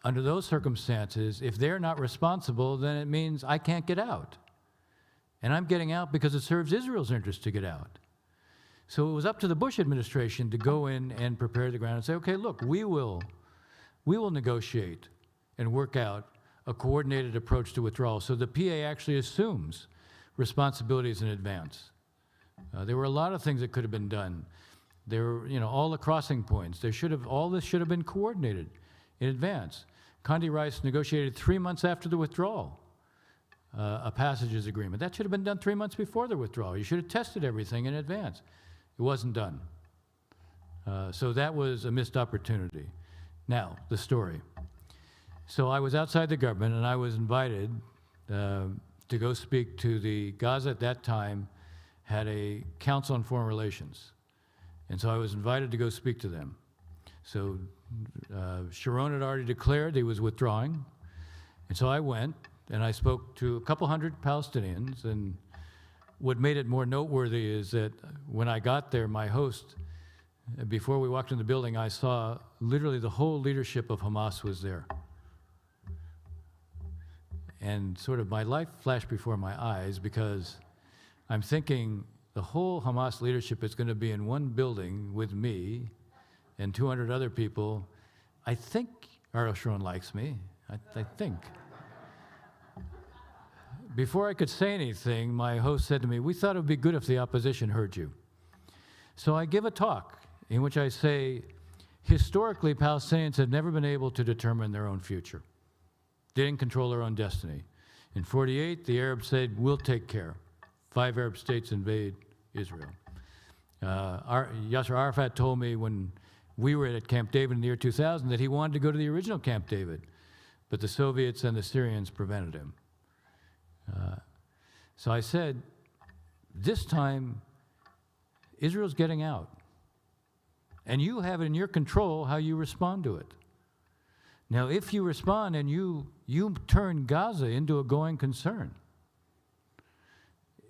under those circumstances, if they're not responsible, then it means I can't get out. And I'm getting out because it serves Israel's interest to get out. So it was up to the Bush administration to go in and prepare the ground and say, okay, look, we will negotiate and work out a coordinated approach to withdrawal. So the PA actually assumes responsibilities in advance. There were a lot of things that could have been done. There were, all the crossing points. All this should have been coordinated in advance. Condi Rice negotiated 3 months after the withdrawal, a passages agreement. That should have been done 3 months before the withdrawal. You should have tested everything in advance. It wasn't done. So that was a missed opportunity. Now, the story. So I was outside the government, and I was invited to go speak to Gaza at that time had a Council on Foreign Relations. And so I was invited to go speak to them. So Sharon had already declared he was withdrawing. And so I went, and I spoke to a couple hundred Palestinians. And what made it more noteworthy is that when I got there, my host, before we walked in the building, I saw literally the whole leadership of Hamas was there. And sort of my life flashed before my eyes, because I'm thinking the whole Hamas leadership is going to be in one building with me and 200 other people. I think Ariel Sharon likes me. I think. Before I could say anything, my host said to me, "We thought it would be good if the opposition heard you." So I give a talk in which I say, historically, Palestinians have never been able to determine their own future. They didn't control their own destiny. In 48, the Arabs said, "We'll take care." 5 Arab states invade Israel. Yasser Arafat told me when we were at Camp David in the year 2000 that he wanted to go to the original Camp David, but the Soviets and the Syrians prevented him. So I said, this time, Israel's getting out. And you have it in your control how you respond to it. Now, if you respond and you turn Gaza into a going concern,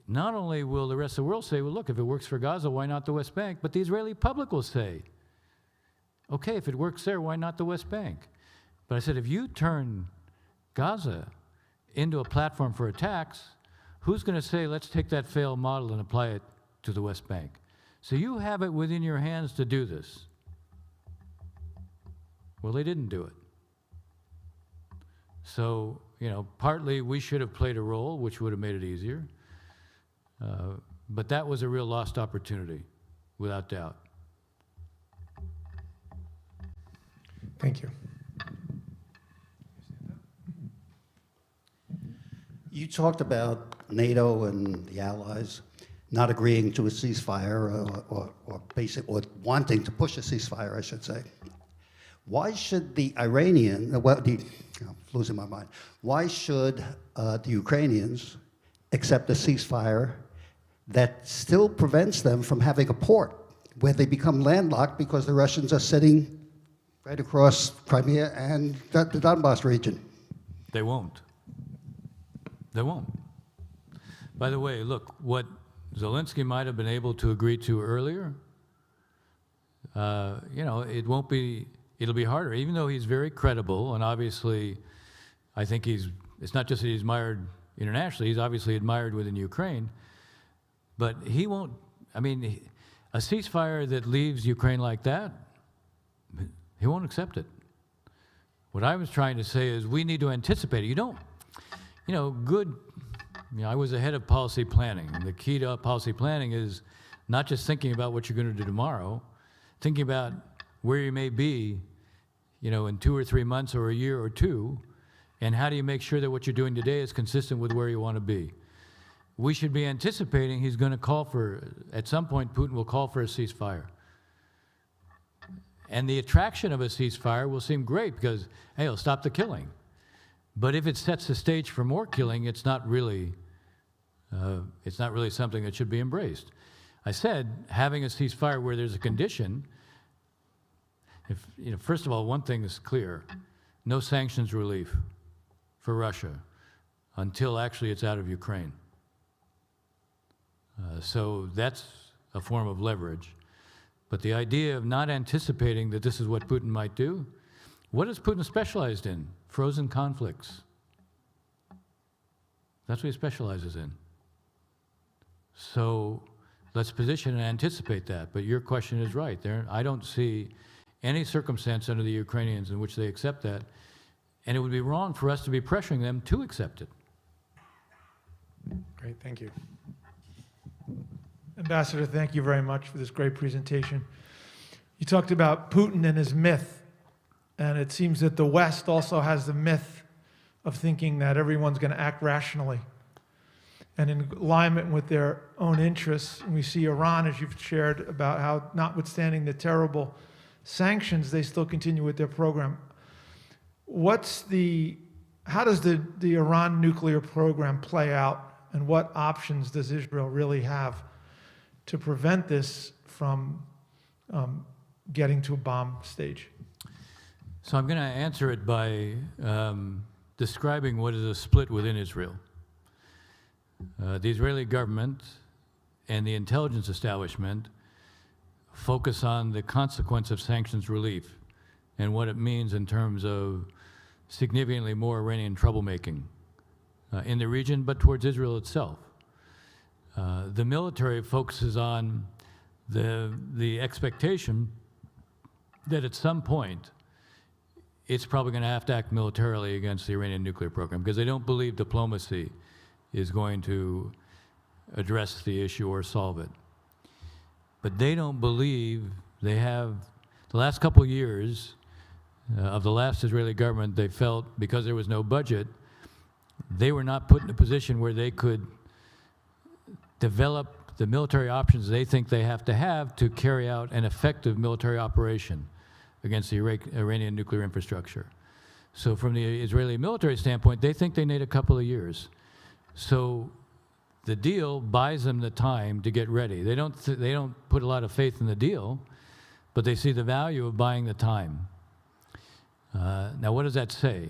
not only will the rest of the world say, well, look, if it works for Gaza, why not the West Bank? But the Israeli public will say, okay, if it works there, why not the West Bank? But I said, if you turn Gaza into a platform for attacks, who's going to say, let's take that failed model and apply it to the West Bank? So you have it within your hands to do this. Well, they didn't do it. So, partly we should have played a role, which would have made it easier. But that was a real lost opportunity, without doubt. Thank you. You talked about NATO and the Allies not agreeing to a ceasefire or wanting to push a ceasefire, I should say. Why should the Iranian, I'm losing my mind. Why should the Ukrainians accept a ceasefire that still prevents them from having a port where they become landlocked because the Russians are sitting right across Crimea and the Donbass region? They won't. They won't. By the way, look, what Zelensky might have been able to agree to earlier, it won't be, it'll be harder, even though he's very credible, and obviously, I think it's not just that he's admired internationally, he's obviously admired within Ukraine, but he won't, a ceasefire that leaves Ukraine like that, he won't accept it. What I was trying to say is we need to anticipate it. I was the head of policy planning, and the key to policy planning is not just thinking about what you're going to do tomorrow, thinking about where you may be, in 2 or 3 months or a year or two, and how do you make sure that what you're doing today is consistent with where you want to be. We should be anticipating he's going to call for, at some point, Putin will call for a ceasefire. And the attraction of a ceasefire will seem great because, hey, it'll stop the killing. But if it sets the stage for more killing, it's not really something that should be embraced. I said having a ceasefire where there's a condition. First of all, one thing is clear: no sanctions relief for Russia until actually it's out of Ukraine. So that's a form of leverage. But the idea of not anticipating that this is what Putin might do, what is Putin specialized in? Frozen conflicts. That's what he specializes in. So let's position and anticipate that. But your question is right. I don't see any circumstance under the Ukrainians in which they accept that. And it would be wrong for us to be pressuring them to accept it. Great, thank you. Ambassador, thank you very much for this great presentation. You talked about Putin and his myth, and it seems that the West also has the myth of thinking that everyone's going to act rationally and in alignment with their own interests. And we see Iran, as you've shared, about how, notwithstanding the terrible sanctions, they still continue with their program. How does the Iran nuclear program play out, and what options does Israel really have to prevent this from getting to a bomb stage? So I'm going to answer it by describing what is a split within Israel. The Israeli government and the intelligence establishment focus on the consequence of sanctions relief and what it means in terms of significantly more Iranian troublemaking in the region, but towards Israel itself. The military focuses on the expectation that at some point it's probably going to have to act militarily against the Iranian nuclear program because they don't believe diplomacy is going to address the issue or solve it. But they don't believe they have, the last couple of years of the last Israeli government, they felt because there was no budget, they were not put in a position where they could develop the military options they think they have to carry out an effective military operation against the Iranian nuclear infrastructure. So from the Israeli military standpoint, they think they need a couple of years. So the deal buys them the time to get ready. They don't put a lot of faith in the deal, but they see the value of buying the time. Now, what does that say?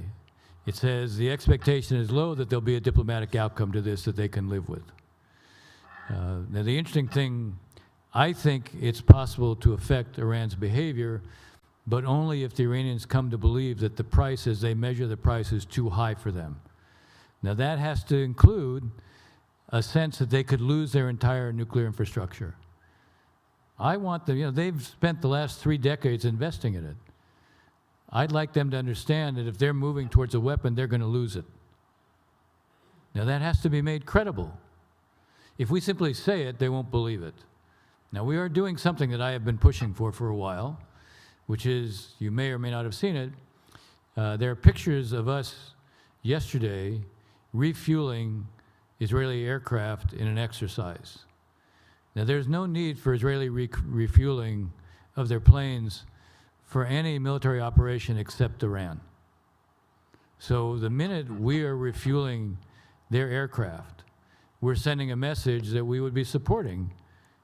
It says the expectation is low that there'll be a diplomatic outcome to this that they can live with. Now, the interesting thing, I think it's possible to affect Iran's behavior, but only if the Iranians come to believe that the price, as they measure the price, is too high for them. Now, that has to include a sense that they could lose their entire nuclear infrastructure. I want them, they've spent the last 3 decades investing in it. I'd like them to understand that if they're moving towards a weapon, they're going to lose it. Now, that has to be made credible. If we simply say it, they won't believe it. Now, we are doing something that I have been pushing for a while, which is, you may or may not have seen it, there are pictures of us yesterday refueling Israeli aircraft in an exercise. Now, there's no need for Israeli refueling of their planes for any military operation except Iran. So the minute we are refueling their aircraft, we're sending a message that we would be supporting.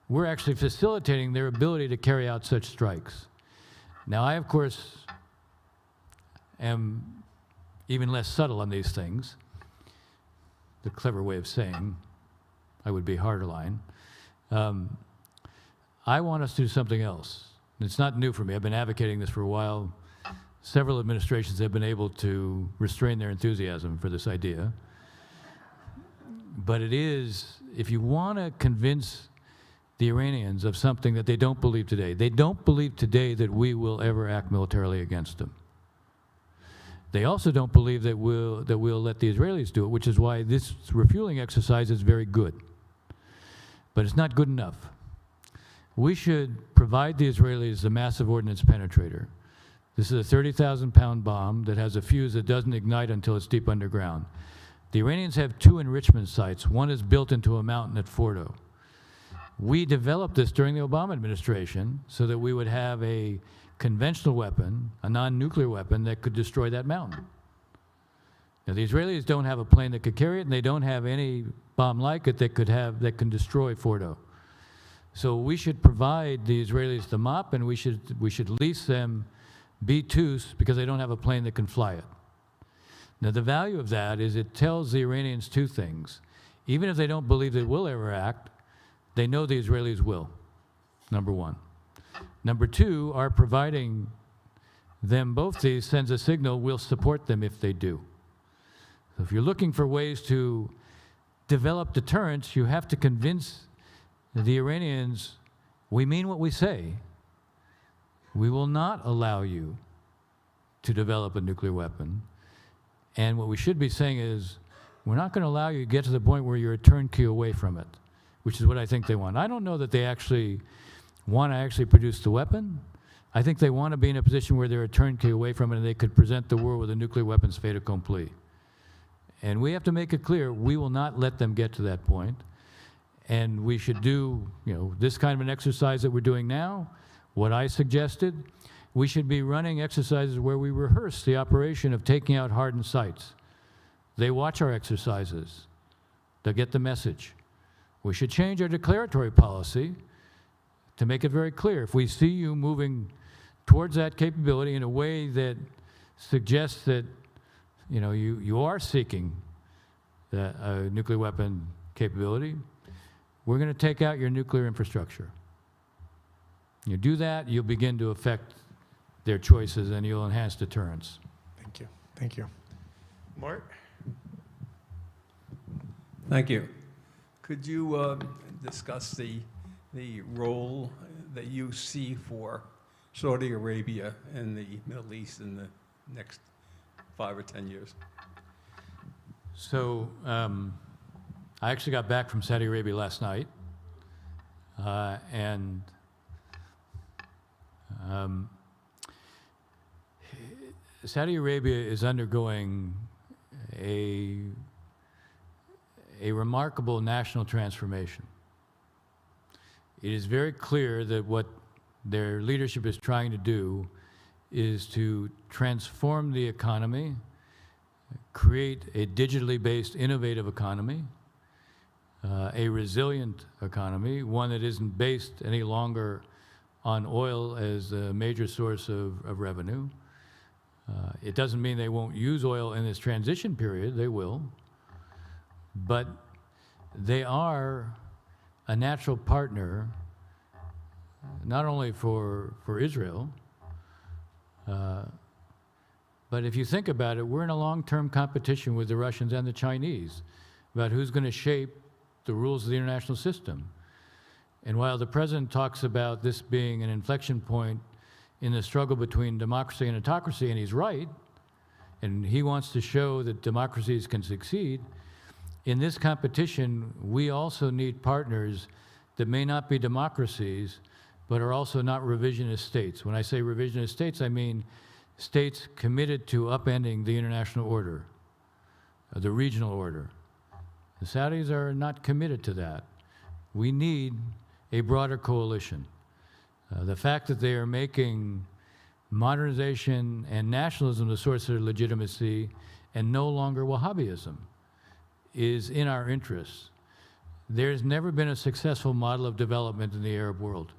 We're actually facilitating their ability to carry out such strikes. Now, I, of course, am even less subtle on these things. The clever way of saying, I would be harder line. I want us to do something else. It's not new for me. I've been advocating this for a while. Several administrations have been able to restrain their enthusiasm for this idea. But it is, if you want to convince the Iranians of something that they don't believe today, they don't believe today that we will ever act militarily against them. They also don't believe that we'll let the Israelis do it, which is why this refueling exercise is very good. But it's not good enough. We should provide the Israelis a massive ordnance penetrator. This is a 30,000-pound bomb that has a fuse that doesn't ignite until it's deep underground. The Iranians have 2 enrichment sites. One is built into a mountain at Fordo. We developed this during the Obama administration so that we would have a conventional weapon, a non-nuclear weapon, that could destroy that mountain. Now, the Israelis don't have a plane that could carry it, and they don't have any bomb like it that can destroy Fordo. So we should provide the Israelis the MOP, and we should lease them B-2s because they don't have a plane that can fly it. Now, the value of that is it tells the Iranians 2 things. Even if they don't believe that we'll ever act, they know the Israelis will, number 1. Number 2, our providing them both these sends a signal we'll support them if they do. So if you're looking for ways to develop deterrence, you have to convince the Iranians, we mean what we say. We will not allow you to develop a nuclear weapon. And what we should be saying is, we're not going to allow you to get to the point where you're a turnkey away from it, which is what I think they want. I don't know that they actually want to produce the weapon. I think they want to be in a position where they're a turnkey away from it and they could present the world with a nuclear weapons fait accompli. And we have to make it clear, we will not let them get to that point. And we should do, this kind of an exercise that we're doing now, what I suggested. We should be running exercises where we rehearse the operation of taking out hardened sites. They watch our exercises. They'll get the message. We should change our declaratory policy to make it very clear, if we see you moving towards that capability in a way that suggests that you are seeking a nuclear weapon capability, we're going to take out your nuclear infrastructure. You do that, you'll begin to affect their choices and you'll enhance deterrence. Thank you. Thank you. Mort? Thank you. Could you discuss the role that you see for Saudi Arabia and the Middle East in the next 5 or 10 years? So I actually got back from Saudi Arabia last night, and Saudi Arabia is undergoing a remarkable national transformation. It is very clear that what their leadership is trying to do is to transform the economy, create a digitally based, innovative economy, a resilient economy, one that isn't based any longer on oil as a major source of revenue. It doesn't mean they won't use oil in this transition period, they will, but they are a natural partner, not only for Israel, but if you think about it, we're in a long-term competition with the Russians and the Chinese about who's going to shape the rules of the international system. And while the president talks about this being an inflection point in the struggle between democracy and autocracy, and he's right, and he wants to show that democracies can succeed, in this competition, we also need partners that may not be democracies, but are also not revisionist states. When I say revisionist states, I mean states committed to upending the international order, the regional order. The Saudis are not committed to that. We need a broader coalition. The fact that they are making modernization and nationalism the source of their legitimacy and no longer Wahhabism is in our interests. There's never been a successful model of development in the Arab world.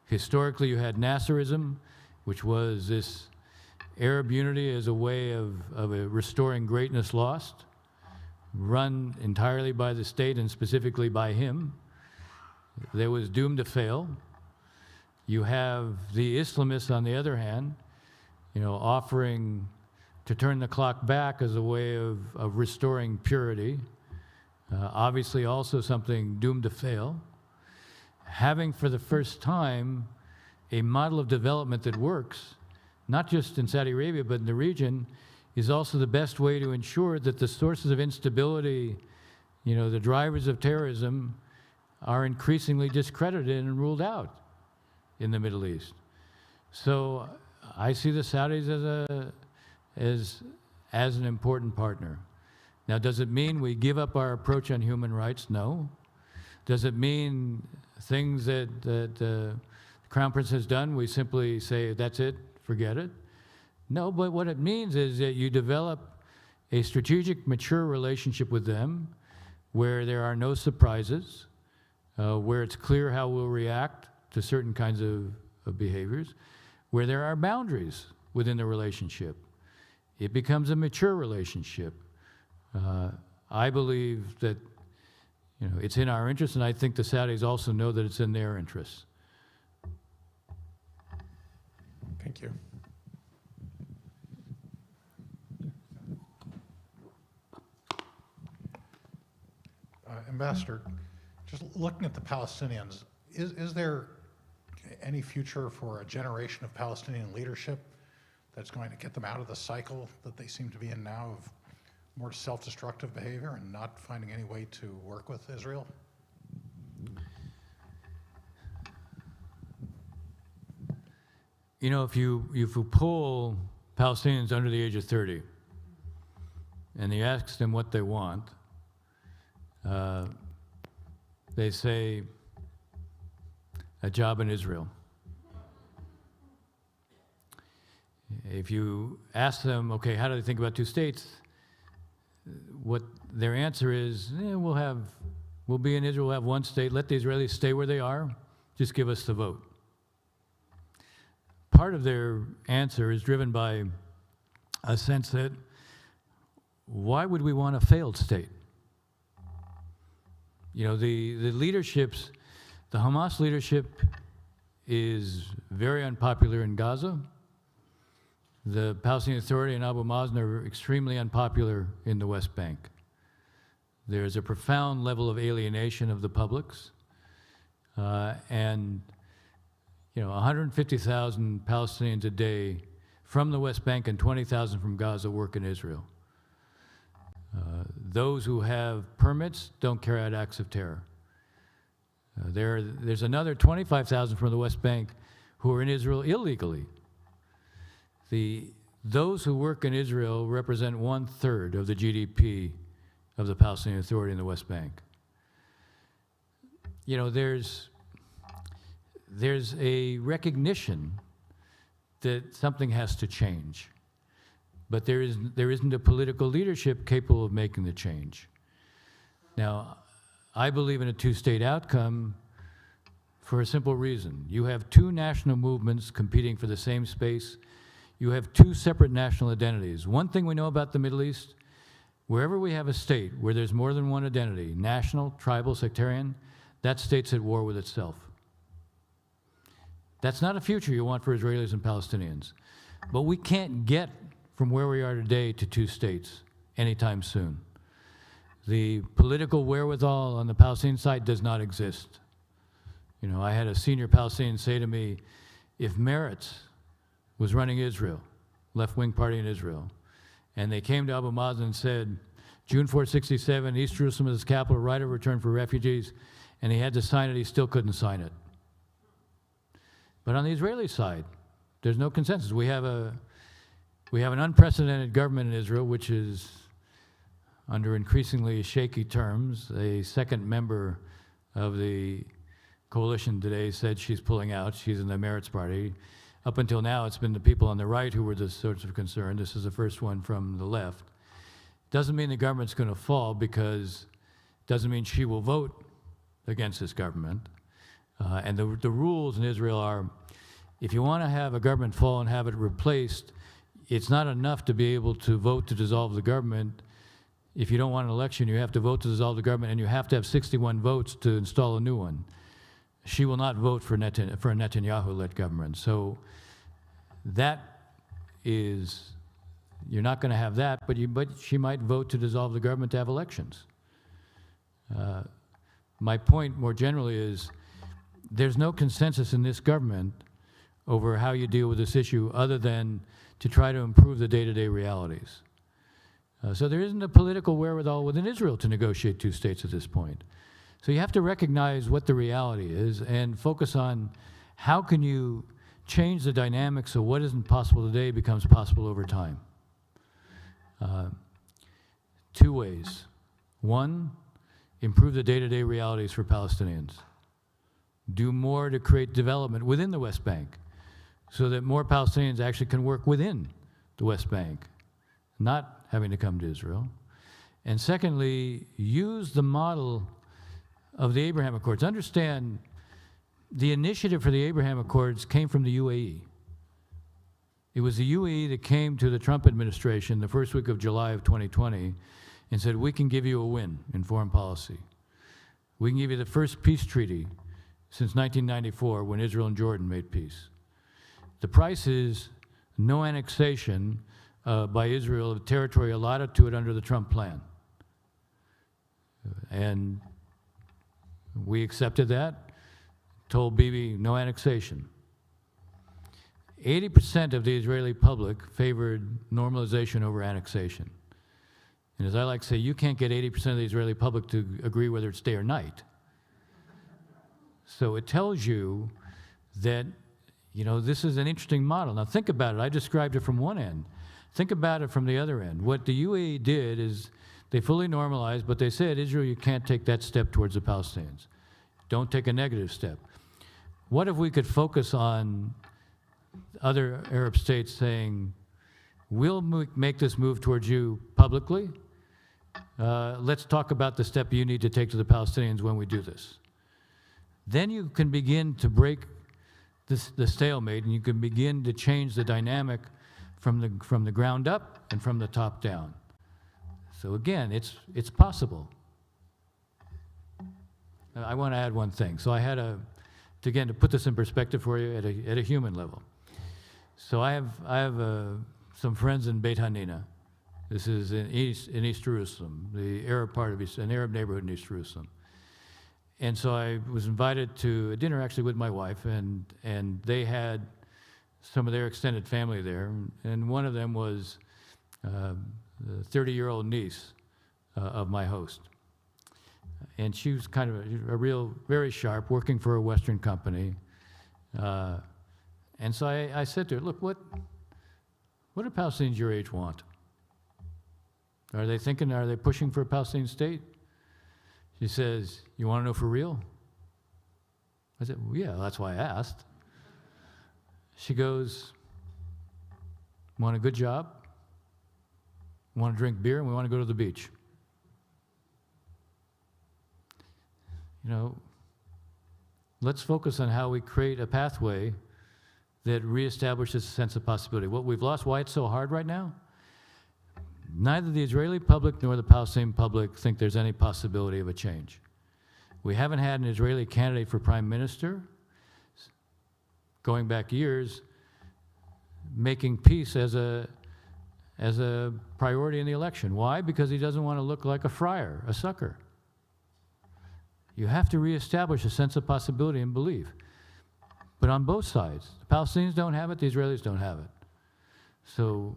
Historically, you had Nasserism, which was this Arab unity as a way of restoring greatness lost, run entirely by the state and specifically by him. That was doomed to fail. You have the Islamists, on the other hand, offering to turn the clock back as a way of restoring purity. Obviously also something doomed to fail. Having for the first time a model of development that works, not just in Saudi Arabia, but in the region, is also the best way to ensure that the sources of instability, the drivers of terrorism, are increasingly discredited and ruled out in the Middle East. So I see the Saudis as an important partner. Now, does it mean we give up our approach on human rights? No. Does it mean things that the Crown Prince has done, we simply say, that's it, forget it? No, but what it means is that you develop a strategic, mature relationship with them where there are no surprises, where it's clear how we'll react to certain kinds of behaviors, where there are boundaries within the relationship. It becomes a mature relationship. I believe that it's in our interest, and I think the Saudis also know that it's in their interests. Thank you. Ambassador, just looking at the Palestinians, is there any future for a generation of Palestinian leadership that's going to get them out of the cycle that they seem to be in now of more self-destructive behavior and not finding any way to work with Israel? If you poll Palestinians under the age of 30 and you ask them what they want, they say a job in Israel. If you ask them, okay, how do they think about two states? What their answer is, we'll be in Israel, we'll have one state, let the Israelis stay where they are, just give us the vote. Part of their answer is driven by a sense that why would we want a failed state? You know, the leaderships, the Hamas leadership is very unpopular in Gaza. The Palestinian Authority and Abu Mazen are extremely unpopular in the West Bank. There's a profound level of alienation of the publics. And, you know, 150,000 Palestinians a day from the West Bank and 20,000 from Gaza work in Israel. Those who have permits don't carry out acts of terror. There's another 25,000 from the West Bank who are in Israel illegally. Those who work in Israel represent 1/3 of the GDP of the Palestinian Authority in the West Bank. You know, there's a recognition that something has to change, but there isn't a political leadership capable of making the change. Now, I believe in a two-state outcome for a simple reason. You have two national movements competing for the same space. You have two separate national identities. One thing we know about the Middle East, wherever we have a state where there's more than one identity, national, tribal, sectarian, that state's at war with itself. That's not a future you want for Israelis and Palestinians. But we can't get from where we are today to two states anytime soon. The political wherewithal on the Palestinian side does not exist. You know, I had a senior Palestinian say to me, if Meretz was running Israel, left-wing party in Israel, and they came to Abu Mazen and said, June 4, 1967, East Jerusalem is the capital, right of return for refugees, and he had to sign it, he still couldn't sign it. But on the Israeli side, there's no consensus. We have an unprecedented government in Israel, which is, under increasingly shaky terms, a second member of the coalition today said she's pulling out. She's in the Meretz party. Up until now, it's been the people on the right who were the source of concern. This is the first one from the left. Doesn't mean the government's going to fall, because doesn't mean she will vote against this government. And the rules in Israel are, if you want to have a government fall and have it replaced, it's not enough to be able to vote to dissolve the government. If you don't want an election, you have to vote to dissolve the government, and you have to have 61 votes to install a new one. She will not vote for a Netanyahu-led government. So that is, you're not going to have that, but she might vote to dissolve the government to have elections. My point more generally is, there's no consensus in this government over how you deal with this issue other than to try to improve the day-to-day realities. So there isn't a political wherewithal within Israel to negotiate two states at this point. So you have to recognize what the reality is and focus on how can you change the dynamics so what isn't possible today becomes possible over time. Two ways. One, improve the day-to-day realities for Palestinians. Do more to create development within the West Bank so that more Palestinians actually can work within the West Bank, not having to come to Israel. And secondly, use the model of the Abraham Accords. Understand, the initiative for the Abraham Accords came from the UAE. It was the UAE that came to the Trump administration the first week of July of 2020 and said, we can give you a win in foreign policy. We can give you the first peace treaty since 1994, when Israel and Jordan made peace. The price is no annexation by Israel of territory allotted to it under the Trump plan. And we accepted that, told Bibi no annexation. 80% of the Israeli public favored normalization over annexation. And as I like to say, you can't get 80% of the Israeli public to agree whether it's day or night. So it tells you that, you know, this is an interesting model. Now think about it. I described it from one end. Think about it from the other end. What the UAE did is they fully normalized, but they said, Israel, you can't take that step towards the Palestinians. Don't take a negative step. What if we could focus on other Arab states saying, we'll make this move towards you publicly. Let's talk about the step you need to take to the Palestinians when we do this. then you can begin to break the stalemate, and you can begin to change the dynamic from the ground up and from the top down. So again, it's possible. I want to add one thing. So I had to put this in perspective for you at a human level. So I have some friends in Beit Hanina. This is in East Jerusalem, the Arab part of an Arab neighborhood in East Jerusalem. And so I was invited to a dinner actually with my wife, and they had some of their extended family there, and one of them was the 30-year-old niece of my host. And she was kind of a real, very sharp, working for a Western company. And so I said to her, look, what do Palestinians your age want? Are they pushing for a Palestinian state? She says, you want to know for real? I said, well, yeah, that's why I asked. She goes, want a good job, want to drink beer, and we want to go to the beach. You know, let's focus on how we create a pathway that reestablishes a sense of possibility. What we've lost, why it's so hard right now, neither the Israeli public nor the Palestinian public think there's any possibility of a change. We haven't had an Israeli candidate for prime minister, going back years, making peace as a priority in the election. Why? Because he doesn't want to look like a friar, a sucker. You have to reestablish a sense of possibility and belief. But on both sides, the Palestinians don't have it, the Israelis don't have it. So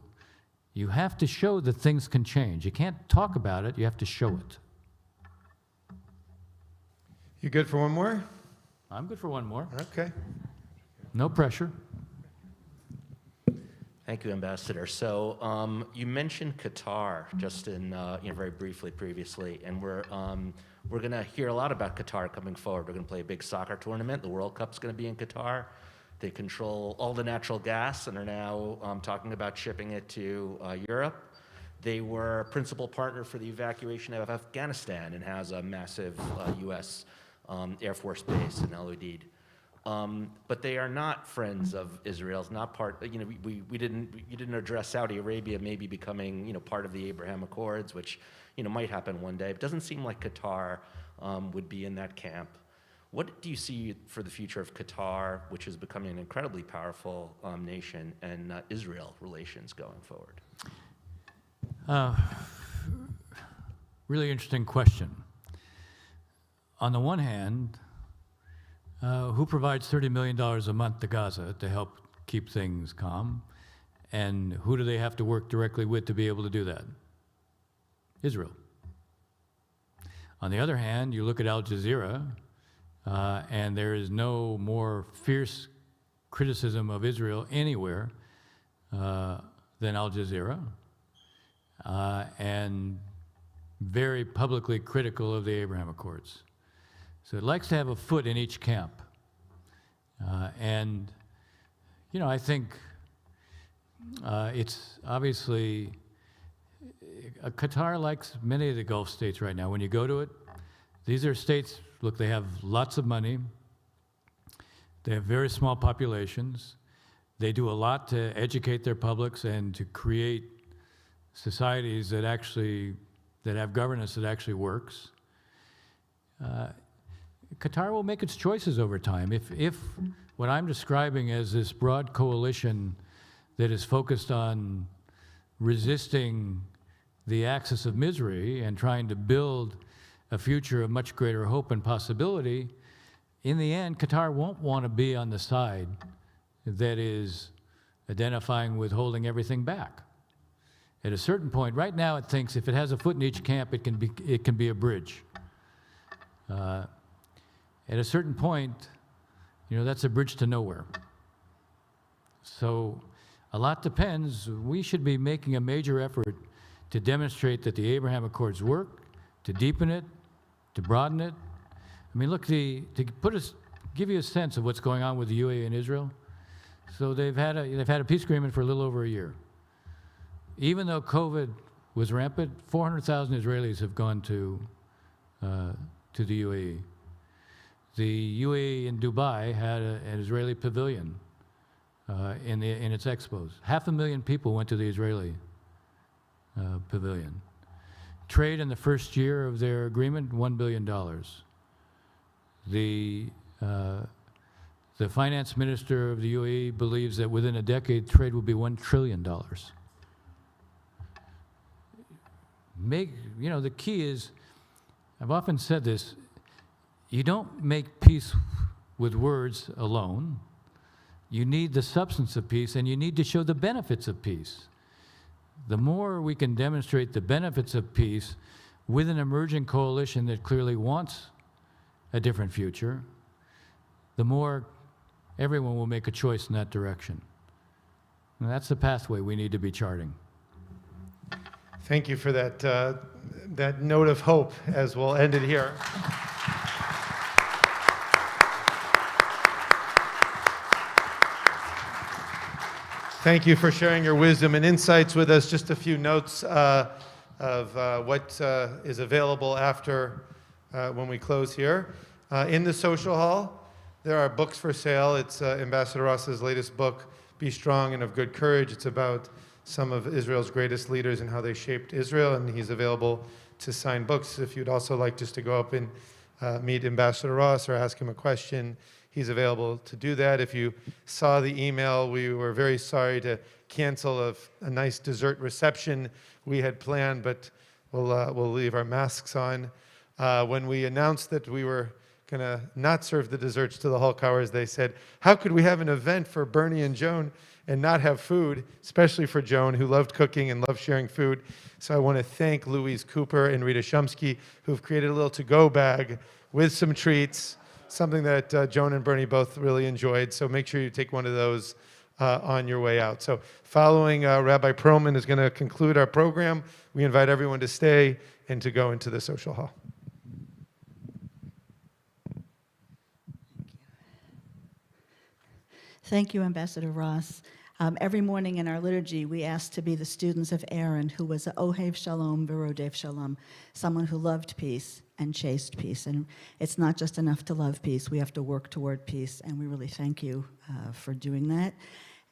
you have to show that things can change. You can't talk about it, you have to show it. You good for one more? I'm good for one more. Okay. No pressure. Thank you, Ambassador. So you mentioned Qatar just in very briefly previously, and we're going to hear a lot about Qatar coming forward. We're going to play a big soccer tournament. The World Cup's going to be in Qatar. They control all the natural gas and are now talking about shipping it to Europe. They were a principal partner for the evacuation of Afghanistan and has a massive U.S. Air Force base in El Udeid. But they are not friends of Israel's, not part, you didn't address Saudi Arabia maybe becoming, part of the Abraham Accords, which, might happen one day. It doesn't seem like Qatar would be in that camp. What do you see for the future of Qatar, which is becoming an incredibly powerful nation, and Israel relations going forward? Really interesting question. On the one hand, who provides $30 million a month to Gaza to help keep things calm? And who do they have to work directly with to be able to do that? Israel. On the other hand, you look at Al Jazeera, and there is no more fierce criticism of Israel anywhere than Al Jazeera, and very publicly critical of the Abraham Accords. So it likes to have a foot in each camp. And, I think it's obviously, Qatar likes many of the Gulf states right now. When you go to it, these are states, look, they have lots of money. They have very small populations. They do a lot to educate their publics and to create societies that have governance that actually works. Qatar will make its choices over time. If what I'm describing as this broad coalition that is focused on resisting the axis of misery and trying to build a future of much greater hope and possibility, in the end, Qatar won't want to be on the side that is identifying with holding everything back. At a certain point, right now it thinks if it has a foot in each camp, it can be a bridge. At a certain point, that's a bridge to nowhere. So a lot depends. We should be making a major effort to demonstrate that the Abraham Accords work, to deepen it, to broaden it. I mean, look, to give you a sense of what's going on with the UAE and Israel. So they've had a peace agreement for a little over a year. Even though COVID was rampant, 400,000 Israelis have gone to the UAE. The UAE in Dubai had an Israeli pavilion in its expos. 500,000 people went to the Israeli pavilion. Trade in the first year of their agreement, $1 billion. The finance minister of the UAE believes that within a decade, trade will be $1 trillion. The key is, I've often said this, you don't make peace with words alone. You need the substance of peace, and you need to show the benefits of peace. The more we can demonstrate the benefits of peace with an emerging coalition that clearly wants a different future, the more everyone will make a choice in that direction. And that's the pathway we need to be charting. Thank you for that, that note of hope as we'll end it here. Thank you for sharing your wisdom and insights with us. Just a few notes of what is available after when we close here. In the social hall, there are books for sale. It's Ambassador Ross's latest book, Be Strong and of Good Courage. It's about some of Israel's greatest leaders and how they shaped Israel, and he's available to sign books. If you'd also like just to go up and meet Ambassador Ross or ask him a question, he's available to do that. If you saw the email, we were very sorry to cancel a nice dessert reception we had planned, but we'll leave our masks on. When we announced that we were going to not serve the desserts to the Hulk Hours, they said, how could we have an event for Bernie and Joan and not have food, especially for Joan, who loved cooking and loved sharing food. So I want to thank Louise Cooper and Rita Shumsky, who've created a little to-go bag with some treats, something that Joan and Bernie both really enjoyed. So make sure you take one of those on your way out. So following Rabbi Perlman is going to conclude our program. We invite everyone to stay and to go into the social hall. Thank you, Ambassador Ross. Every morning in our liturgy, we ask to be the students of Aaron, who was a Ohev Shalom v'Rodev Shalom, someone who loved peace and chased peace. And it's not just enough to love peace. We have to work toward peace, and we really thank you for doing that.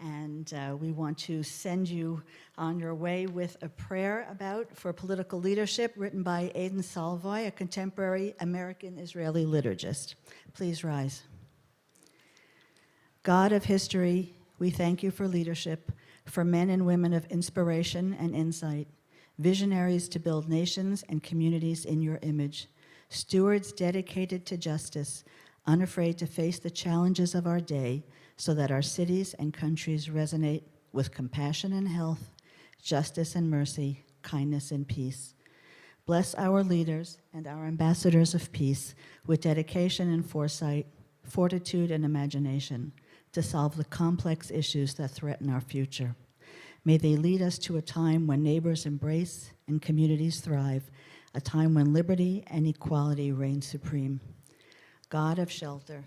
And we want to send you on your way with a prayer for political leadership written by Aidan Salvoy, a contemporary American-Israeli liturgist. Please rise. God of history, we thank you for leadership, for men and women of inspiration and insight, visionaries to build nations and communities in your image, stewards dedicated to justice, unafraid to face the challenges of our day so that our cities and countries resonate with compassion and health, justice and mercy, kindness and peace. Bless our leaders and our ambassadors of peace with dedication and foresight, fortitude and imagination, to solve the complex issues that threaten our future. May they lead us to a time when neighbors embrace and communities thrive, a time when liberty and equality reign supreme. God of shelter,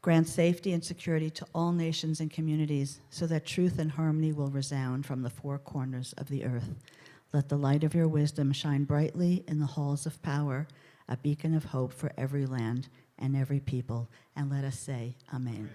grant safety and security to all nations and communities so that truth and harmony will resound from the four corners of the earth. Let the light of your wisdom shine brightly in the halls of power, a beacon of hope for every land and every people, and let us say, Amen.